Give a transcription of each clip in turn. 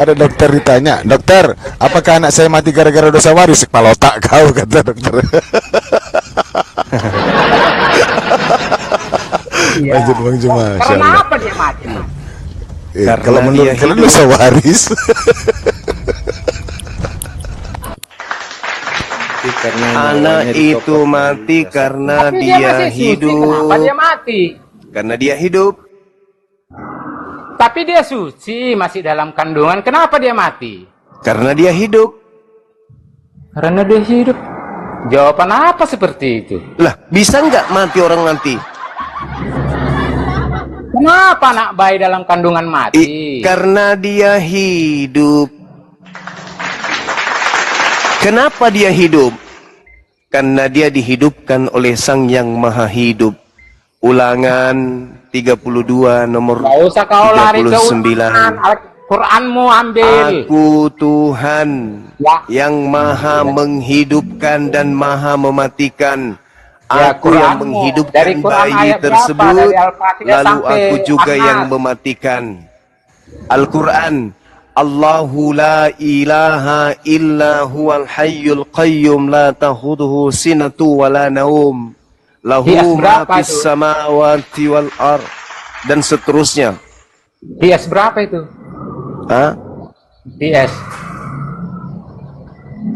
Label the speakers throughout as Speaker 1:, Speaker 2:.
Speaker 1: Ada dokter ditanya, dokter, apakah anak saya mati gara-gara dosa waris? Kepala otak kau, kata dokter.
Speaker 2: Iya.
Speaker 1: Lanjut Bang Juma,
Speaker 2: Karena apa dia mati?
Speaker 1: kalau menurut kalian dosa waris.
Speaker 3: Anak itu mati karena
Speaker 2: Tapi
Speaker 3: dia
Speaker 2: masih suci,
Speaker 3: hidup.
Speaker 2: kenapa dia mati?
Speaker 3: Karena dia hidup.
Speaker 2: Tapi dia suci, masih dalam kandungan, kenapa dia mati?
Speaker 3: Karena dia hidup.
Speaker 2: Karena dia hidup. Jawaban apa seperti itu?
Speaker 3: Lah, bisa nggak mati orang nanti?
Speaker 2: Kenapa anak bayi dalam kandungan mati?
Speaker 3: Karena dia hidup. Kenapa dia hidup? Karena dia dihidupkan oleh Sang Yang Maha Hidup. Ulangan 32 nomor
Speaker 2: Gak usah kau lari ke
Speaker 3: 39.
Speaker 2: Al-Quranmu ambil.
Speaker 3: Aku Tuhan
Speaker 2: Ya.
Speaker 3: yang Maha menghidupkan dan Maha mematikan.
Speaker 2: Ya,
Speaker 3: Aku yang
Speaker 2: Quranmu.
Speaker 3: menghidupkan
Speaker 2: Dari Quran
Speaker 3: bayi
Speaker 2: ayat berapa?
Speaker 3: tersebut,
Speaker 2: Dari Al-Fatihah
Speaker 3: lalu
Speaker 2: sampai
Speaker 3: aku juga
Speaker 2: An-Nas.
Speaker 3: yang mematikan. Al-Quran, Allahu la ilaha illa huwal hayyul qayyum la ta'khudhuhu sinatu wa la naum. Lahu
Speaker 2: Hias
Speaker 3: ma
Speaker 2: berapa
Speaker 3: fis
Speaker 2: itu?
Speaker 3: samawati wal ard, dan seterusnya.
Speaker 2: DS berapa itu?
Speaker 3: Hah?
Speaker 2: DS.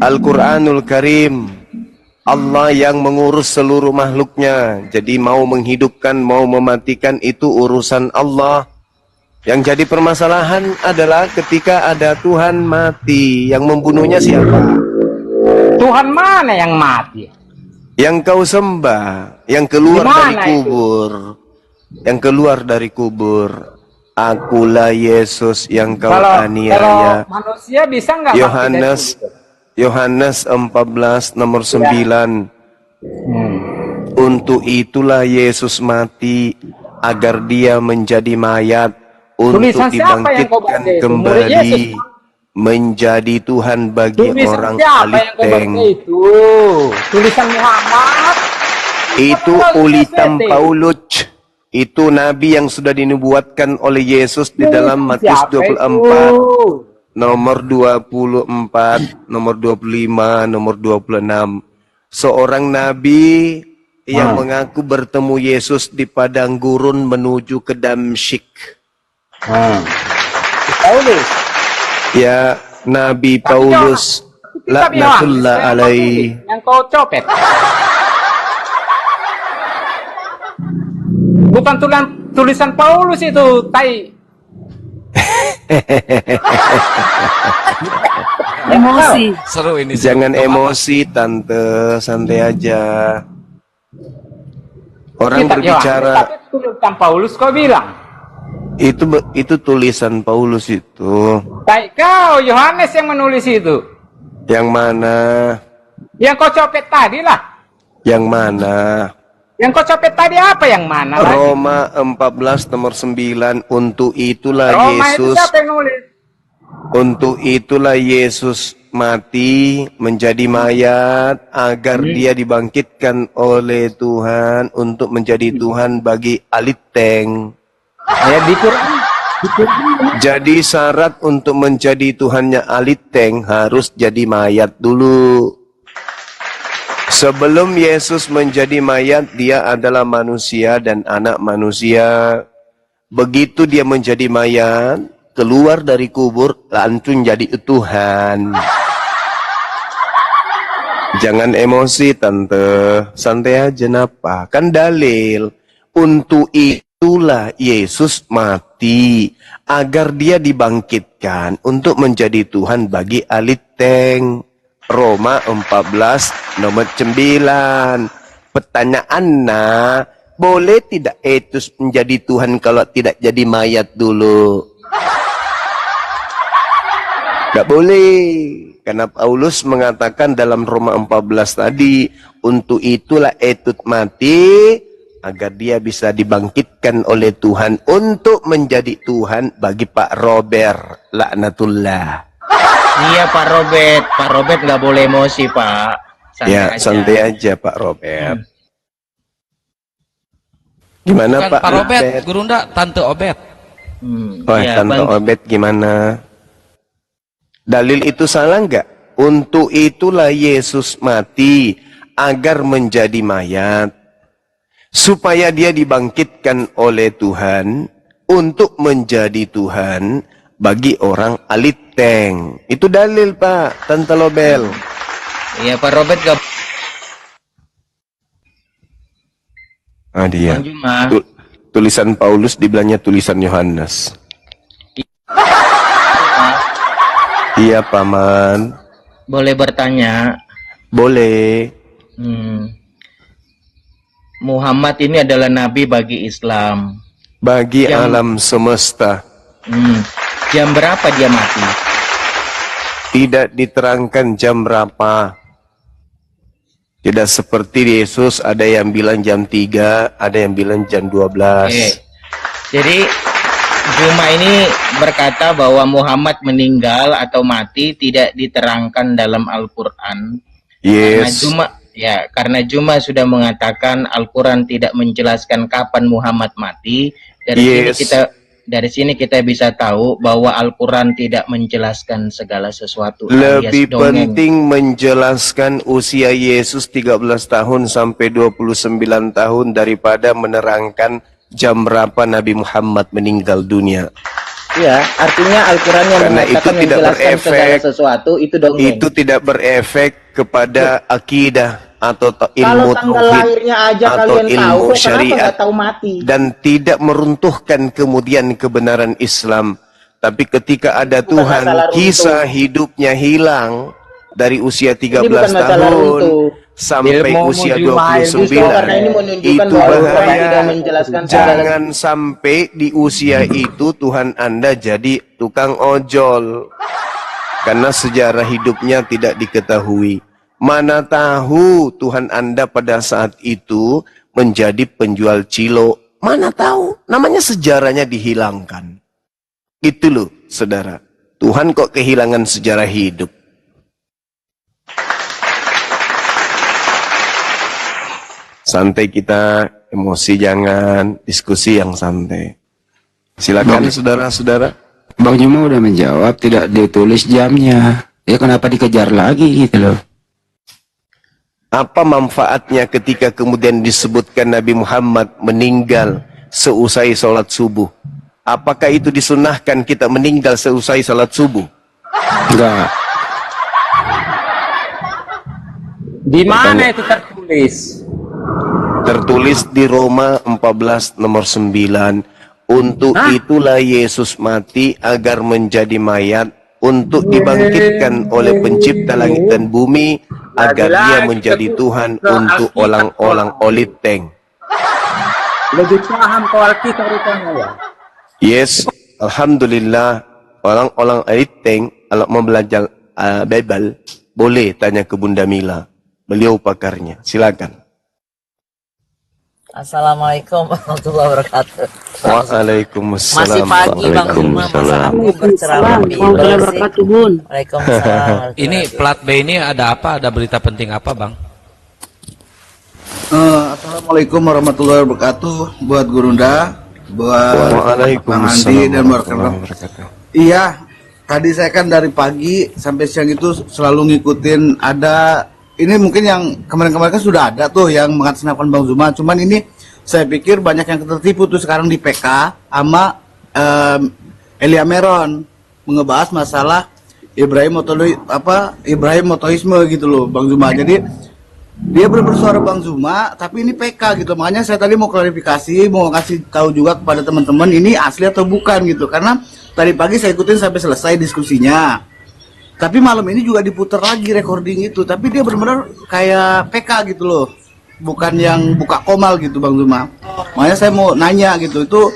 Speaker 3: Al-Quranul Karim, Allah yang mengurus seluruh makhluknya. Jadi mau menghidupkan, mau mematikan itu urusan Allah. Yang jadi permasalahan adalah ketika ada Tuhan mati, yang membunuhnya siapa?
Speaker 2: Tuhan mana yang mati?
Speaker 3: Yang kau sembah, yang keluar
Speaker 2: Di mana
Speaker 3: dari kubur. Yang keluar dari kubur. Akulah Yesus yang kau
Speaker 2: Kalau
Speaker 3: aniaya.
Speaker 2: manusia bisa nggak mati dari
Speaker 3: Yohanes
Speaker 2: kubur?
Speaker 3: Yohanes 14 nomor 9. Untuk itulah Yesus mati, agar dia menjadi mayat, untuk
Speaker 2: Tulisan siapa yang kau
Speaker 3: dibangkitkan
Speaker 2: baca itu? Murid
Speaker 3: kembali
Speaker 2: Yesus.
Speaker 3: menjadi Tuhan bagi
Speaker 2: Tulisan
Speaker 3: orang
Speaker 2: siapa yang kau baca
Speaker 3: aliteng.
Speaker 2: itu? Tulisan Muhammad.
Speaker 3: Itu ulitan Paulus. Itu nabi yang sudah dinubuatkan oleh Yesus di dalam Matius
Speaker 2: Siapa
Speaker 3: 24.
Speaker 2: itu?
Speaker 3: Nomor 24, nomor 25, nomor 26. Seorang nabi yang mengaku bertemu Yesus di padang gurun menuju ke Damsyik.
Speaker 2: Paulus.
Speaker 3: Ya, Nabi
Speaker 2: Tapi
Speaker 3: Paulus
Speaker 2: Kitab Yohanes
Speaker 3: laknatullah
Speaker 2: yang kau
Speaker 3: alaih.
Speaker 2: tulis, yang kau copet. Bukan tulisan Paulus itu, tai.
Speaker 4: Emosi.
Speaker 1: Seru ini.
Speaker 3: Jangan emosi, tante, santai aja. Orang
Speaker 2: Kitab
Speaker 3: berbicara
Speaker 2: Yohanes, tapi tulisan Paulus kau bilang.
Speaker 3: itu tulisan Paulus itu.
Speaker 2: Tai kau, Yohanes yang menulis itu.
Speaker 3: Yang mana?
Speaker 2: Yang kau copet tadi lah.
Speaker 3: Yang mana?
Speaker 2: Yang kau copet tadi apa yang mana lagi?
Speaker 3: Roma 14 nomor 9. Untuk itulah
Speaker 2: Roma itu
Speaker 3: Yesus,
Speaker 2: siapa yang nulis?
Speaker 3: untuk itulah Yesus mati menjadi mayat agar dia dibangkitkan oleh Tuhan untuk menjadi Tuhan bagi aliteng.
Speaker 2: Ya di Quran.
Speaker 3: Jadi syarat untuk menjadi Tuhannya aliteng harus jadi mayat dulu. Sebelum Yesus menjadi mayat, dia adalah manusia dan anak manusia. Begitu dia menjadi mayat, keluar dari kubur, langsung jadi Tuhan. Jangan emosi, tante. Santai aja, napa? Kan dalil. Untuk itulah Yesus mati, agar dia dibangkitkan untuk menjadi Tuhan bagi aliteng. Roma 14 nomor 9. Pertanyaannya, boleh tidak Yesus menjadi Tuhan kalau tidak jadi mayat dulu? Tidak boleh. Karena Paulus mengatakan dalam Roma 14 tadi, untuk itulah Yesus mati, agar dia bisa dibangkitkan oleh Tuhan untuk menjadi Tuhan bagi Pak Robert. Laknatullah.
Speaker 5: Iya Pak Robert. Pak Robert nggak boleh emosi Pak.
Speaker 3: Santai aja Pak Robert. Gimana
Speaker 6: Bukan
Speaker 3: Pak
Speaker 6: Pak Robert, Gurunda, Tante Obet.
Speaker 3: Wah,
Speaker 5: ya,
Speaker 3: Tante
Speaker 5: Bang.
Speaker 3: Obet gimana? Dalil itu salah enggak? Untuk itulah Yesus mati agar menjadi mayat, supaya dia dibangkitkan oleh Tuhan untuk menjadi Tuhan bagi orang aliteng. Itu dalil, Pak Tante Lobel.
Speaker 5: Iya, Pak Robert gak
Speaker 3: Ah, dia.
Speaker 5: Bang Juma.
Speaker 3: Tulisan Paulus dibilangnya tulisan Yohanes. Iya, Paman.
Speaker 5: Boleh bertanya?
Speaker 3: Boleh.
Speaker 5: Muhammad ini adalah nabi bagi Islam.
Speaker 3: Bagi alam semesta.
Speaker 5: Jam berapa dia mati?
Speaker 3: Tidak diterangkan jam berapa. Tidak seperti Yesus, ada yang bilang jam 3, ada yang bilang jam 12.
Speaker 5: Jadi Juma ini berkata bahwa Muhammad meninggal atau mati tidak diterangkan dalam Al-Quran.
Speaker 3: Yes.
Speaker 5: Karena Juma sudah mengatakan Al-Quran tidak menjelaskan kapan Muhammad mati. Dari sini kita bisa tahu bahwa Al-Quran tidak menjelaskan segala sesuatu.
Speaker 3: Lebih penting menjelaskan usia Yesus 13 tahun sampai 29 tahun daripada menerangkan jam berapa Nabi Muhammad meninggal dunia.
Speaker 5: Iya, artinya Al-Quran yang
Speaker 3: Karena itu
Speaker 5: mengatakan
Speaker 3: tidak
Speaker 5: menjelaskan segala
Speaker 3: berefek.
Speaker 5: sesuatu itu dongeng.
Speaker 3: Itu tidak berefek kepada akidah atau ilmu
Speaker 4: tanggal
Speaker 3: tauhid
Speaker 4: lahirnya aja
Speaker 3: atau
Speaker 4: kalian
Speaker 3: ilmu
Speaker 4: tahu, kenapa
Speaker 3: syariat,
Speaker 4: nggak tahu mati?
Speaker 3: dan tidak meruntuhkan kemudian kebenaran Islam. Tapi ketika ada
Speaker 4: Bukan
Speaker 3: Tuhan,
Speaker 4: masalah
Speaker 3: kisah
Speaker 4: runtuh.
Speaker 3: hidupnya hilang dari usia 13
Speaker 4: Ini bukan masalah
Speaker 3: tahun
Speaker 4: runtuh.
Speaker 3: sampai
Speaker 2: Ilmu
Speaker 3: usia
Speaker 2: mujmail,
Speaker 3: 29.
Speaker 4: Justru karena ini menunjukkan
Speaker 3: Itu
Speaker 4: bahwa Al-Quran
Speaker 3: bahaya.
Speaker 4: tidak menjelaskan
Speaker 3: Jangan sampai di usia itu Tuhan Anda jadi tukang ojol. Karena sejarah hidupnya tidak diketahui. Mana tahu Tuhan Anda pada saat itu menjadi penjual cilok. Mana tahu, namanya sejarahnya dihilangkan. Itu loh, saudara. Tuhan kok kehilangan sejarah hidup. Santai kita, emosi jangan, diskusi yang santai. Silakan saudara-saudara.
Speaker 6: Bang Juma udah menjawab, tidak ditulis jamnya. Ya kenapa dikejar lagi gitu loh.
Speaker 3: Apa manfaatnya ketika kemudian disebutkan Nabi Muhammad meninggal seusai sholat subuh? Apakah itu disunahkan kita meninggal seusai sholat subuh?
Speaker 6: Enggak.
Speaker 2: Di mana itu tertulis?
Speaker 3: Tertulis di Roma 14 nomor 9. Untuk itulah Yesus mati agar menjadi mayat, untuk dibangkitkan oleh pencipta langit dan bumi, agar dia menjadi Tuhan untuk orang-orang oliteng.
Speaker 2: Lebih paham kau Alkitab rupanya ya.
Speaker 3: Yes, alhamdulillah, orang-orang oliteng kalau mau belajar Bible boleh tanya ke Bunda Mila, beliau pakarnya. Silakan.
Speaker 7: Assalamualaikum warahmatullahi wabarakatuh.
Speaker 3: Waalaikumsalam.
Speaker 7: Masih pagi Bang Juma, masa aku berceramah di Indonesian. Waalaikumsalam.
Speaker 8: Ini plat B ini ada apa? Ada berita penting apa, Bang?
Speaker 9: Assalamualaikum warahmatullahi wabarakatuh. Buat Gurunda, buat Bang Andi dan rekan-rekan. Iya, tadi saya kan dari pagi sampai siang itu selalu ngikutin ada. Ini mungkin yang kemarin-kemarin kan sudah ada tuh yang mengatasnamakan Bang Zuma. Cuman ini saya pikir banyak yang tertipu tuh sekarang di PK sama Elia Meron mengebahas masalah Ibrahim motoisme gitu loh Bang Zuma. Jadi dia bersuara Bang Zuma, tapi ini PK gitu. Makanya saya tadi mau klarifikasi, mau kasih tahu juga kepada teman-teman ini asli atau bukan gitu. Karena tadi pagi saya ikutin sampai selesai diskusinya. Tapi malam ini juga diputar lagi recording itu, tapi dia benar-benar kayak PK gitu loh, bukan yang buka komal gitu Bang Zuma. Makanya saya mau nanya gitu, itu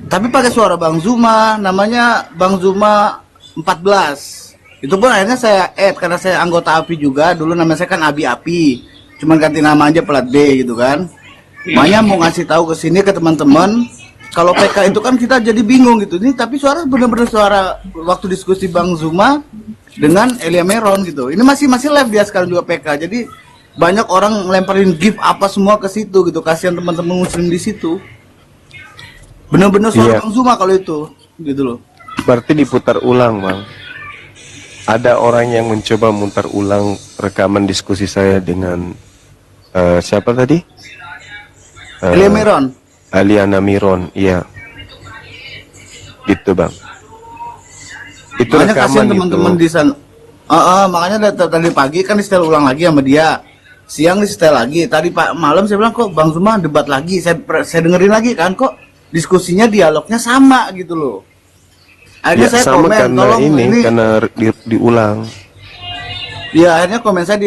Speaker 9: tapi pakai suara Bang Zuma, namanya Bang Zuma 14. Itu pun akhirnya saya add karena saya anggota API juga, dulu nama saya kan Abi Api, cuman ganti nama aja plat B gitu kan. Makanya mau ngasih tahu ke sini ke teman-teman. Kalau PK itu kan kita jadi bingung gitu. Ini tapi suara benar-benar suara waktu diskusi Bang Zuma dengan Elia Meron gitu. Ini masih live dia sekarang juga PK. Jadi banyak orang ngelemparin gift apa semua ke situ gitu. Kasihan teman-teman muslim di situ. Benar-benar suara Bang Zuma kalau itu gitu loh.
Speaker 3: Berarti diputar ulang, Bang. ada orang yang mencoba memutar ulang rekaman diskusi saya dengan siapa tadi?
Speaker 9: Elia Miron.
Speaker 3: Aliana Miron, iya. Gitu bang. Itu
Speaker 9: Makanya
Speaker 3: rekaman
Speaker 9: kasihan teman-teman
Speaker 3: gitu.
Speaker 9: di sana. Makanya tadi pagi kan di setel ulang lagi sama dia. Siang di setel lagi. Tadi malam saya bilang kok Bang Zuma debat lagi. Saya dengerin lagi kan kok diskusinya dialognya sama gitu loh. Akhirnya
Speaker 3: Ya,
Speaker 9: saya
Speaker 3: sama
Speaker 9: komen
Speaker 3: karena
Speaker 9: tolong
Speaker 3: ini
Speaker 9: ini.
Speaker 3: karena diulang.
Speaker 9: Ya akhirnya komen saya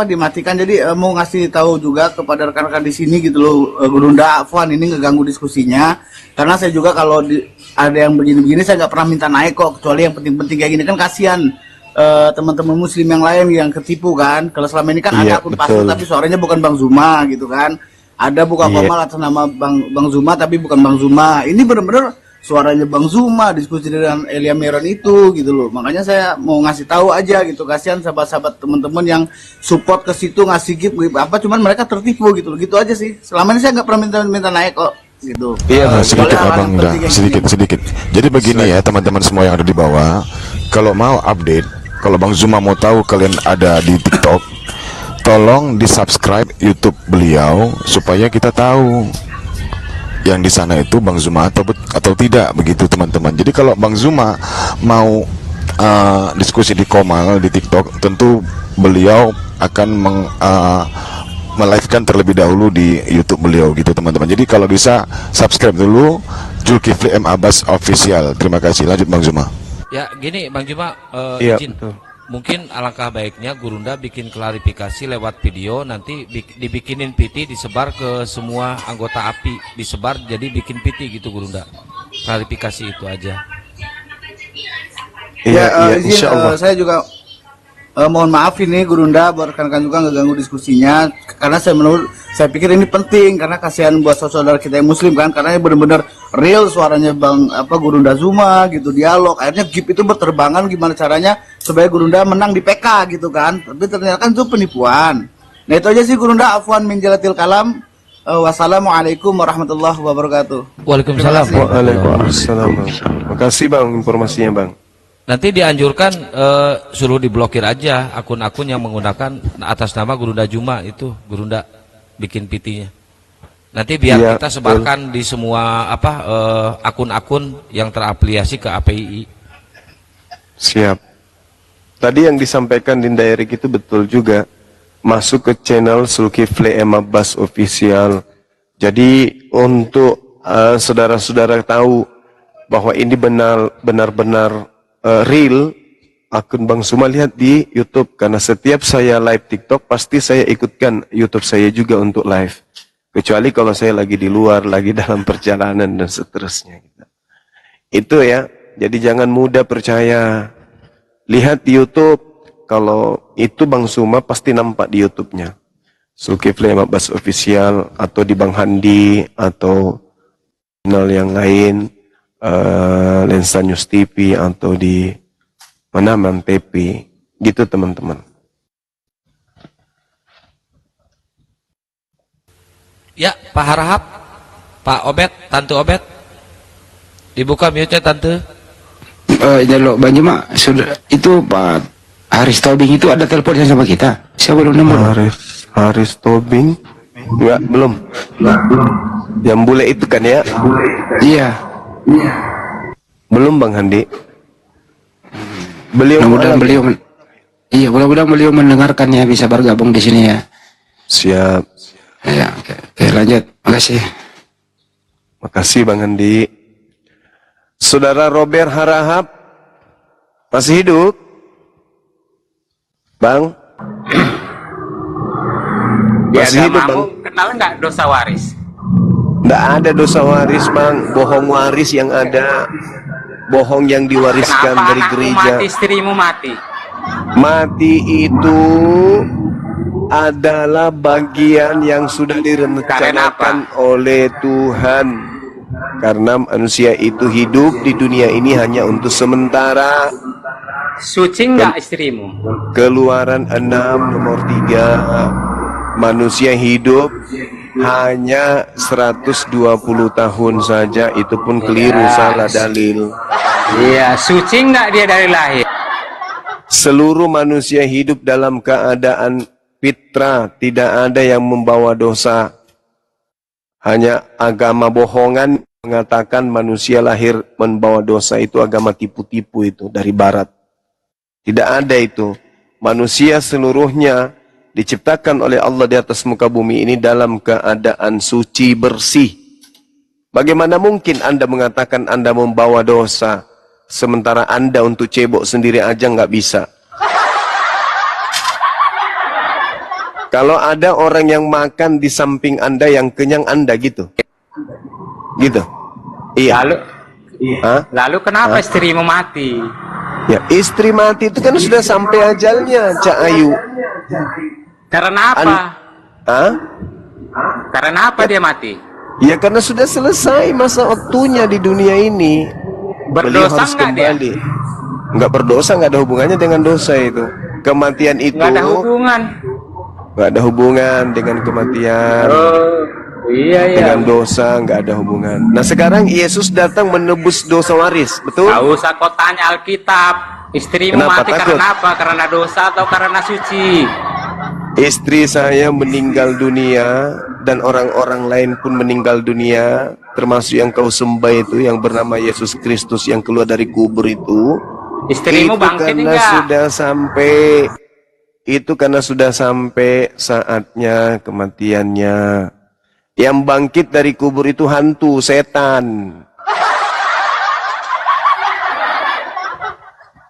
Speaker 9: dimatikan. Jadi mau ngasih tahu juga kepada rekan-rekan di sini gitu loh, Gurunda, Afwan ini ngeganggu diskusinya. Karena saya juga kalau ada yang begini-begini saya nggak pernah minta naik kok, kecuali yang penting-penting kayak gini kan kasihan teman-teman muslim yang lain yang ketipu kan. Kalau selama ini kan
Speaker 3: Iya,
Speaker 9: ada akun
Speaker 3: betul.
Speaker 9: palsu tapi suaranya bukan Bang Zuma gitu kan. Ada buka
Speaker 3: Iya.
Speaker 9: komal atas nama Bang Zuma tapi bukan Bang Zuma. Ini benar-benar suaranya Bang Zuma diskusi dengan Elia Miron itu gitu loh. Makanya saya mau ngasih tahu aja gitu, kasihan sahabat-sahabat teman-teman yang support ke situ ngasih gift apa, cuman mereka tertipu gitu loh. Gitu aja sih. Selama ini saya nggak pernah minta naik kok gitu.
Speaker 3: Iya,
Speaker 1: Nah, sedikit
Speaker 9: Soalnya hal
Speaker 1: abang
Speaker 9: yang
Speaker 1: udah
Speaker 9: penting kayak
Speaker 1: sedikit. Jadi begini ya teman-teman semua yang ada di bawah, kalau mau update, kalau Bang Zuma mau tahu kalian ada di TikTok, tolong di subscribe YouTube beliau supaya kita tahu yang di sana itu Bang Zuma atau tidak begitu teman-teman. Jadi kalau Bang Zuma mau diskusi di Komal di TikTok, tentu beliau akan melive-kan terlebih dahulu di YouTube beliau gitu teman-teman. Jadi kalau bisa subscribe dulu Zulkifli M Abbas Official. Terima kasih. Lanjut Bang Zuma.
Speaker 8: Ya gini Bang Zuma,
Speaker 3: Iya,
Speaker 8: izin.
Speaker 3: betul.
Speaker 8: Mungkin alangkah baiknya Gurunda bikin klarifikasi lewat video, nanti dibikinin PT disebar ke semua anggota API, disebar jadi bikin PT gitu Gurunda. Klarifikasi itu aja.
Speaker 3: Iya,
Speaker 9: izin,
Speaker 3: insya Allah.
Speaker 9: saya juga mohon maaf ini Gurunda buat rekan-rekan juga ngeganggu diskusinya karena saya pikir ini penting karena kasihan buat saudara kita yang muslim kan, karena ini benar-benar real suaranya Gurunda Zuma gitu, dialog. Akhirnya GIP itu berterbangan gimana caranya supaya Gurunda menang di PK gitu kan, tapi ternyata kan itu penipuan. Nah itu aja sih Gurunda, afwan min jalatil kalam. Wassalamualaikum warahmatullahi wabarakatuh.
Speaker 8: Waalaikumsalam.
Speaker 3: Waalaikumsalam. Terima kasih bang informasinya bang.
Speaker 8: Nanti dianjurkan suruh diblokir aja akun-akun yang menggunakan atas nama Gurunda Zuma itu, Gurunda bikin PT-nya. Nanti biar
Speaker 3: Iya,
Speaker 8: kita sebarkan di semua akun-akun yang terafiliasi ke API.
Speaker 3: Siap. Tadi yang disampaikan Dinda Erik itu betul juga. Masuk ke channel Zulkifli M Abbas Official. Jadi untuk saudara-saudara tahu bahwa ini benar-benar real, akun Bang Zuma lihat di YouTube. Karena setiap saya live TikTok pasti saya ikutkan YouTube saya juga untuk live. Kecuali kalau saya lagi di luar, lagi dalam perjalanan dan seterusnya. Itu ya. Jadi jangan mudah percaya. Lihat di YouTube. Kalau itu Bang Zuma pasti nampak di YouTube-nya. Zulkifli M Abbas Official atau di Bang Handi atau channel yang lain, Lensa News TV atau di mana TV, gitu teman-teman.
Speaker 8: Ya, Pak Harahap, Pak Obet, Tante Obet, dibuka mute-nya Tante.
Speaker 6: Jalur Bang Zuma sudah itu Pak Haris Tobing itu ada teleponnya sama kita. Siapa belum nomor?
Speaker 3: Haris Tobing? Enggak, belum. Yang bule itu kan ya?
Speaker 6: Iya.
Speaker 3: Belum Bang Handi. Beliau
Speaker 6: Mudah-mudahan beliau iya, mudah-mudahan beliau mendengarkannya bisa bergabung di sini ya.
Speaker 3: siap.
Speaker 6: Ya, oke, lanjut. Makasih.
Speaker 3: Makasih Bang Handi. Saudara Robert Harahap masih hidup? Bang? Masih hidup Bang?
Speaker 2: Kenal nggak dosa waris?
Speaker 3: Nggak ada dosa waris Bang. Bohong waris yang ada. Bohong yang diwariskan
Speaker 2: Kenapa
Speaker 3: dari
Speaker 2: anakmu
Speaker 3: gereja.
Speaker 2: mati, istrimu mati?
Speaker 3: Mati itu adalah bagian yang sudah direncanakan oleh Tuhan. Karena manusia itu hidup di dunia ini hanya untuk sementara.
Speaker 2: Suci nggak istrimu?
Speaker 3: Keluaran 6 nomor 3. Manusia hidup hanya 120 tahun saja. Itu pun keliru, salah dalil.
Speaker 2: Iya, suci nggak dia dari lahir?
Speaker 3: Seluruh manusia hidup dalam keadaan fitrah, tidak ada yang membawa dosa. Hanya agama bohongan mengatakan manusia lahir membawa dosa, itu agama tipu-tipu itu dari barat. Tidak ada itu. Manusia seluruhnya diciptakan oleh Allah di atas muka bumi ini dalam keadaan suci bersih. Bagaimana mungkin Anda mengatakan Anda membawa dosa, sementara Anda untuk cebok sendiri aja nggak bisa? Kalau ada orang yang makan di samping Anda yang kenyang Anda gitu. Gitu. Iya.
Speaker 2: Lalu kenapa istrimu mati?
Speaker 3: Ya, istri mati itu kan sudah sampai ajalnya, Cak Ayu.
Speaker 2: Karena apa? Karena apa dia mati?
Speaker 3: Ya karena sudah selesai masa waktunya di dunia ini. Beliau
Speaker 2: Berdosa
Speaker 3: harus
Speaker 2: nggak dia?
Speaker 3: kembali. Enggak berdosa, enggak ada hubungannya dengan dosa itu. Kematian itu
Speaker 2: Nggak ada hubungan.
Speaker 3: enggak ada hubungan dengan kematian.
Speaker 2: Iya.
Speaker 3: Dengan dosa enggak ada hubungan. Nah sekarang Yesus datang menebus dosa waris, betul?
Speaker 2: Gak usah kau tanya Alkitab. Istrimu
Speaker 3: Kenapa
Speaker 2: mati
Speaker 3: takut?
Speaker 2: karena apa? Karena dosa atau karena suci?
Speaker 3: Istri saya meninggal dunia dan orang-orang lain pun meninggal dunia, termasuk yang kau sembah itu yang bernama Yesus Kristus yang keluar dari kubur itu.
Speaker 2: Istrimu
Speaker 3: Itu
Speaker 2: bangkit
Speaker 3: karena
Speaker 2: enggak?
Speaker 3: sudah sampai, itu karena sudah sampai saatnya kematiannya. Yang bangkit dari kubur itu hantu, setan.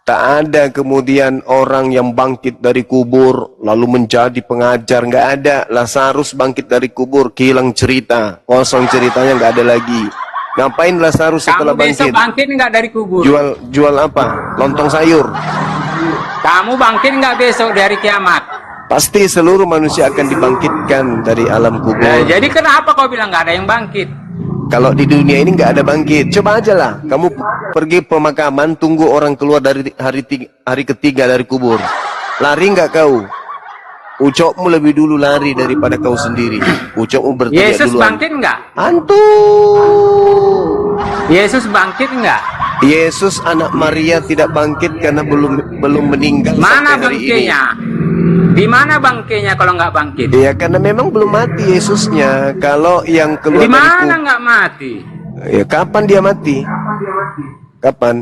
Speaker 3: Tak ada kemudian orang yang bangkit dari kubur lalu menjadi pengajar, nggak ada. Lazarus bangkit dari kubur, hilang cerita, kosong ceritanya, nggak ada lagi. Ngapain Lazarus setelah
Speaker 2: Kamu besok
Speaker 3: bangkit?
Speaker 2: bangkit nggak dari kubur?
Speaker 3: Jual apa? Lontong sayur.
Speaker 2: Kamu bangkit nggak besok dari kiamat?
Speaker 3: Pasti seluruh manusia akan dibangkitkan dari alam kubur.
Speaker 2: Nah, jadi kenapa kau bilang nggak ada yang bangkit?
Speaker 3: Kalau di dunia ini nggak ada bangkit, coba aja lah. Kamu pergi pemakaman, tunggu orang keluar dari hari ketiga dari kubur. Lari nggak kau? Ucokmu lebih dulu lari daripada kau sendiri. Ucokmu berteriak
Speaker 2: Yesus
Speaker 3: duluan.
Speaker 2: bangkit nggak?
Speaker 3: Hantu.
Speaker 2: Yesus bangkit nggak?
Speaker 3: Yesus anak Maria tidak bangkit karena belum meninggal
Speaker 2: Mana
Speaker 3: sampai hari ini.
Speaker 2: bangkainya? Di mana bangkainya kalau nggak bangkit?
Speaker 3: Ya karena memang belum mati Yesusnya. Kalau yang keluar
Speaker 2: Di
Speaker 3: dari
Speaker 2: mana
Speaker 3: kubur,
Speaker 2: nggak mati?
Speaker 3: ya kapan dia mati? Kapan?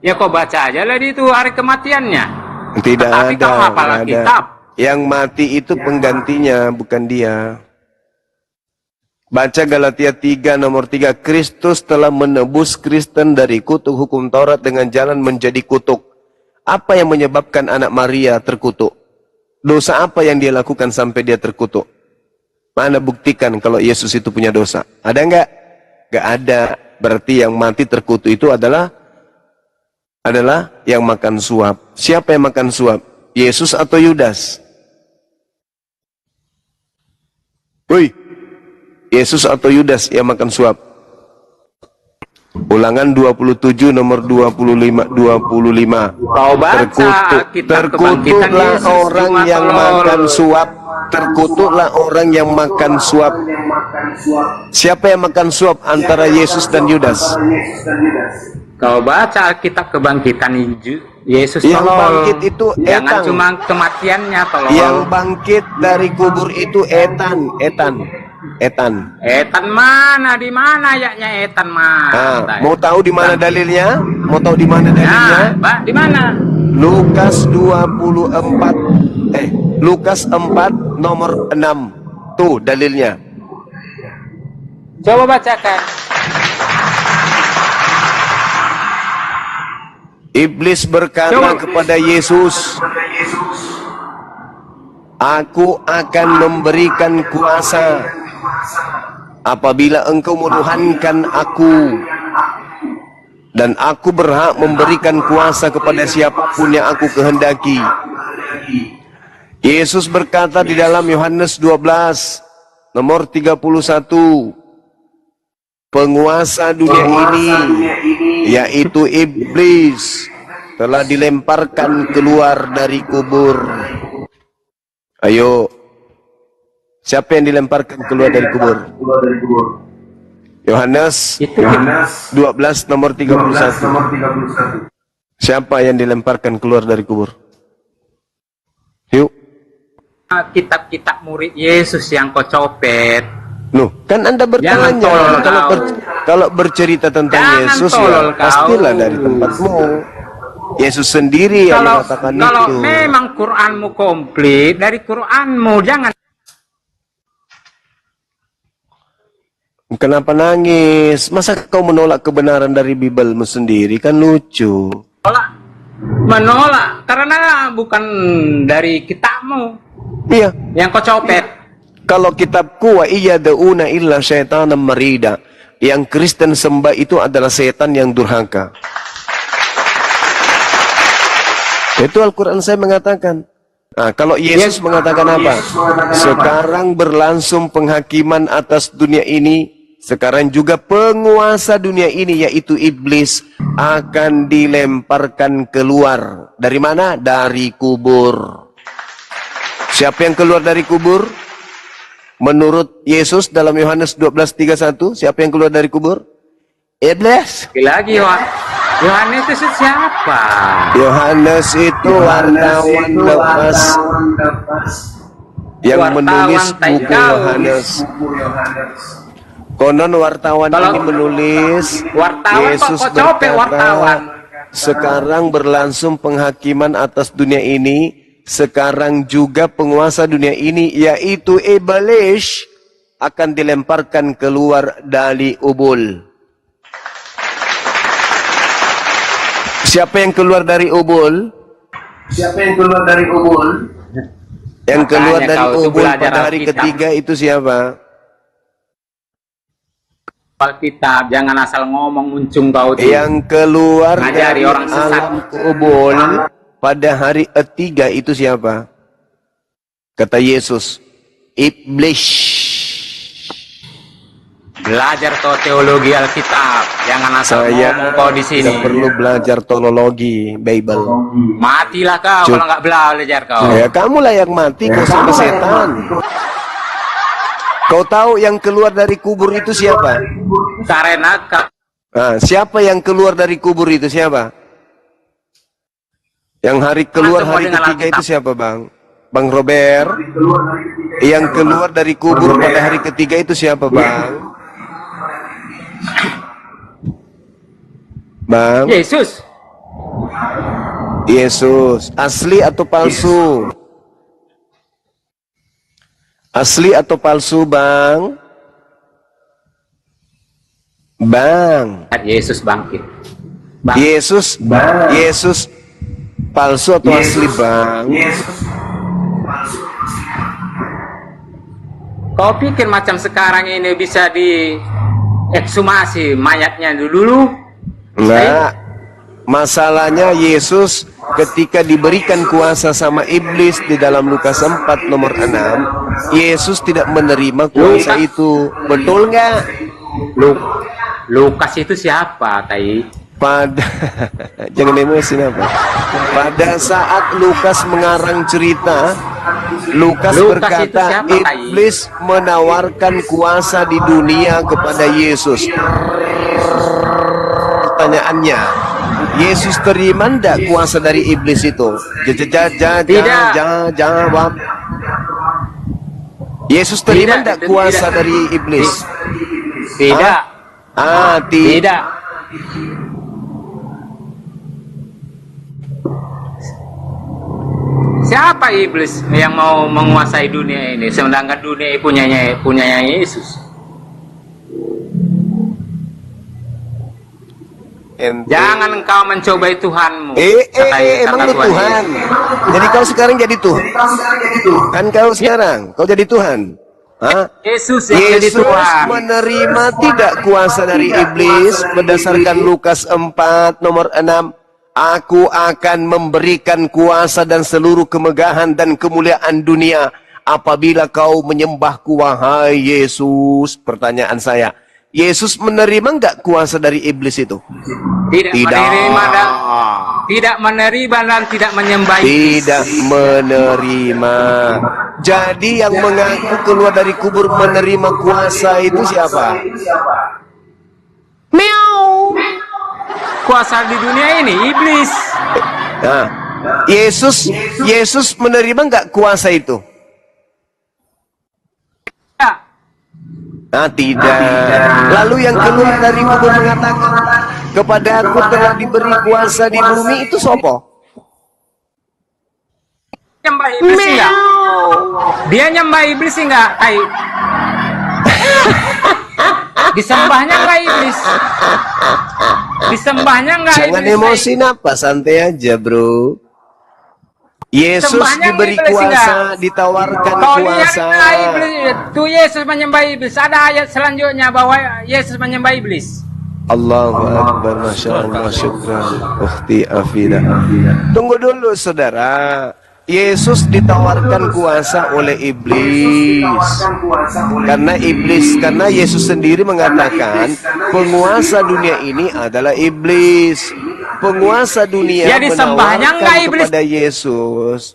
Speaker 2: Ya kau baca aja lah di itu hari kematiannya.
Speaker 3: Tidak
Speaker 2: Tapi
Speaker 3: ada.
Speaker 2: kamu hafal
Speaker 3: nggak ada.
Speaker 2: Alkitab.
Speaker 3: Yang mati itu penggantinya, bukan dia. Baca Galatia 3 nomor 3. Kristus telah menebus Kristen dari kutuk hukum Taurat dengan jalan menjadi kutuk. Apa yang menyebabkan anak Maria terkutuk? Dosa apa yang dia lakukan sampai dia terkutuk? Mana buktikan kalau Yesus itu punya dosa? Ada enggak? Enggak ada. Berarti yang mati terkutuk itu adalah yang makan suap. Siapa yang makan suap? Yesus atau Yudas? Woi, Yesus atau Yudas yang makan suap? Ulangan 27 nomor 25.
Speaker 2: Kau baca Alkitab kebangkitan
Speaker 3: Terkutuklah
Speaker 2: Yesus.
Speaker 3: orang
Speaker 2: Cuma
Speaker 3: yang
Speaker 2: tolol.
Speaker 3: makan suap. Terkutuklah orang yang makan suap. Siapa yang makan suap antara Yesus dan Yudas?
Speaker 2: Kau baca Alkitab kebangkitan Yesus
Speaker 3: Yang
Speaker 2: tolol.
Speaker 3: bangkit itu
Speaker 2: Jangan
Speaker 3: Etang.
Speaker 2: cuma kematiannya tolol.
Speaker 3: Yang bangkit dari kubur itu Etan.
Speaker 2: Etan mana? Di mana ayatnya Etan mana?
Speaker 3: Nah, mau tahu di mana dalilnya? Mau tahu di mana dalilnya?
Speaker 2: Nah, Pak, di mana?
Speaker 3: Lukas 24 Lukas 4 nomor 6. Tuh dalilnya.
Speaker 2: Coba bacakan.
Speaker 3: Iblis berkata kepada Yesus, Aku akan memberikan kuasa apabila engkau menuhankan aku, dan aku berhak memberikan kuasa kepada siapapun yang aku kehendaki. Yesus berkata di dalam Yohanes 12 nomor 31, penguasa dunia ini, yaitu iblis, telah dilemparkan keluar dari kubur. Ayo, siapa yang dilemparkan keluar dari kubur? Yohanes 12 nomor 31. Siapa yang dilemparkan keluar dari kubur?
Speaker 2: kitab-kitab murid Yesus yang kau copet.
Speaker 3: Loh, kan Anda bertanya
Speaker 2: tolol
Speaker 3: kalau bercerita tentang
Speaker 2: Jangan
Speaker 3: Yesus
Speaker 2: tolol
Speaker 3: ya pastilah
Speaker 2: kau.
Speaker 3: dari tempatmu. Yesus sendiri yang mengatakan
Speaker 2: Kalau
Speaker 3: itu.
Speaker 2: memang Quranmu komplit, dari Quranmu jangan.
Speaker 3: Kenapa nangis? Masa kau menolak kebenaran dari Bibelmu sendiri? Kan lucu.
Speaker 2: Menolak karena bukan dari kitabmu
Speaker 3: Iya.
Speaker 2: yang kau copet.
Speaker 3: Kalau kitabku wa iyada'una illa syaitanan marida, yang Kristen sembah itu adalah setan yang durhaka. Itu Al-Quran saya mengatakan. Nah, kalau Yesus mengatakan apa? Sekarang berlangsung penghakiman atas dunia ini. Sekarang juga penguasa dunia ini, yaitu iblis, akan dilemparkan keluar. Dari mana? Dari kubur. Siapa yang keluar dari kubur? Menurut Yesus dalam Yohanes 12:31, siapa yang keluar dari kubur? Iblis.
Speaker 2: Lagi Yohanes itu siapa?
Speaker 3: Yohanes itu wartawan lepas yang menulis buku Yohanes. Konon wartawan ini menulis Yesus berkata, sekarang berlangsung penghakiman atas dunia ini, sekarang juga penguasa dunia ini, yaitu iblis, akan dilemparkan keluar dari ubul. Siapa yang keluar dari ubul? Siapa yang keluar dari ubul? Yang keluar dari ubul pada hari ketiga itu siapa?
Speaker 2: Alkitab, jangan asal ngomong muncung kau tuh.
Speaker 3: Yang keluar dari
Speaker 2: orang sesat.
Speaker 3: alam kubur pada hari ketiga itu siapa? Kata Yesus, iblis.
Speaker 2: Belajar kau teologi Alkitab, jangan asal ngomong kau di sini.
Speaker 3: Tidak perlu belajar teologi Bible.
Speaker 2: Matilah kau kalau nggak belajar kau.
Speaker 3: Ya, kamulah yang mati, kau sama setan. Kau tahu yang keluar dari kubur itu siapa?
Speaker 2: Karena
Speaker 3: Nah, siapa yang keluar dari kubur itu siapa? Yang keluar hari ketiga itu siapa, Bang? Bang Robert? Yang keluar dari kubur pada hari ketiga itu siapa, Bang? Bang?
Speaker 2: Yesus.
Speaker 3: Yesus. Asli atau palsu? Asli atau palsu, Bang? Bang.
Speaker 2: Yesus bangkit.
Speaker 3: Yesus palsu atau asli, Bang?
Speaker 2: Kau pikir macam sekarang ini bisa diekshumasi mayatnya dulu?
Speaker 3: Enggak. Masalahnya Yesus ketika diberikan kuasa sama iblis di dalam Lukas 4 nomor 6, Yesus tidak menerima kuasa itu. Betul nggak?
Speaker 2: Lukas itu siapa, Tai?
Speaker 3: Jangan emosi apa. Pada saat Lukas mengarang cerita, Lukas berkata iblis menawarkan kuasa di dunia kepada Yesus. Pertanyaannya, Yesus terima ndak kuasa dari iblis itu? Jawab. Yesus terima ndak kuasa dari iblis?
Speaker 2: Tidak.
Speaker 3: Tidak.
Speaker 2: Siapa iblis yang mau menguasai dunia ini? Sedangkan dunia punyanya Yesus. Jangan engkau mencobai Tuhanmu.
Speaker 3: Emang lu Tuhan? Jadi kau sekarang jadi Tuhan? Kan kau sekarang, kau jadi Tuhan?
Speaker 2: Yesus yang jadi Tuhan.
Speaker 3: Menerima tidak kuasa dari iblis berdasarkan Lukas 4 nomor 6. Aku akan memberikan kuasa dan seluruh kemegahan dan kemuliaan dunia apabila kau menyembahku, wahai Yesus. Pertanyaan saya, Yesus menerima enggak kuasa dari iblis itu?
Speaker 2: Tidak menerima dan tidak menyembah.
Speaker 3: Tidak menerima. Jadi yang mengaku keluar dari kubur menerima kuasa itu siapa?
Speaker 2: Miau. Kuasa di dunia ini iblis.
Speaker 3: Nah, Yesus menerima enggak kuasa itu? Ah, tidak. Lalu yang keluar dari kubur mengatakan, kepada aku telah diberi kuasa di bumi, itu sopo?
Speaker 2: Nyembah iblis enggak? Dia nyembah iblis enggak? Kai. Disembahnya enggak iblis? Disembahnya enggak iblis?
Speaker 3: Jangan emosi, napa, santai aja, bro. Yesus diberi kuasa, ditawarkan kuasa.
Speaker 2: Tuh Yesus menyembah iblis. Ada ayat selanjutnya bahwa Yesus menyembah iblis.
Speaker 3: Allahu Akbar, Masya Allah, syukran. Ukhti Afidah. Tunggu dulu, saudara. Yesus ditawarkan kuasa oleh iblis. Karena Yesus sendiri mengatakan penguasa dunia ini adalah iblis. Penguasa dunia menawarkan kepada Yesus.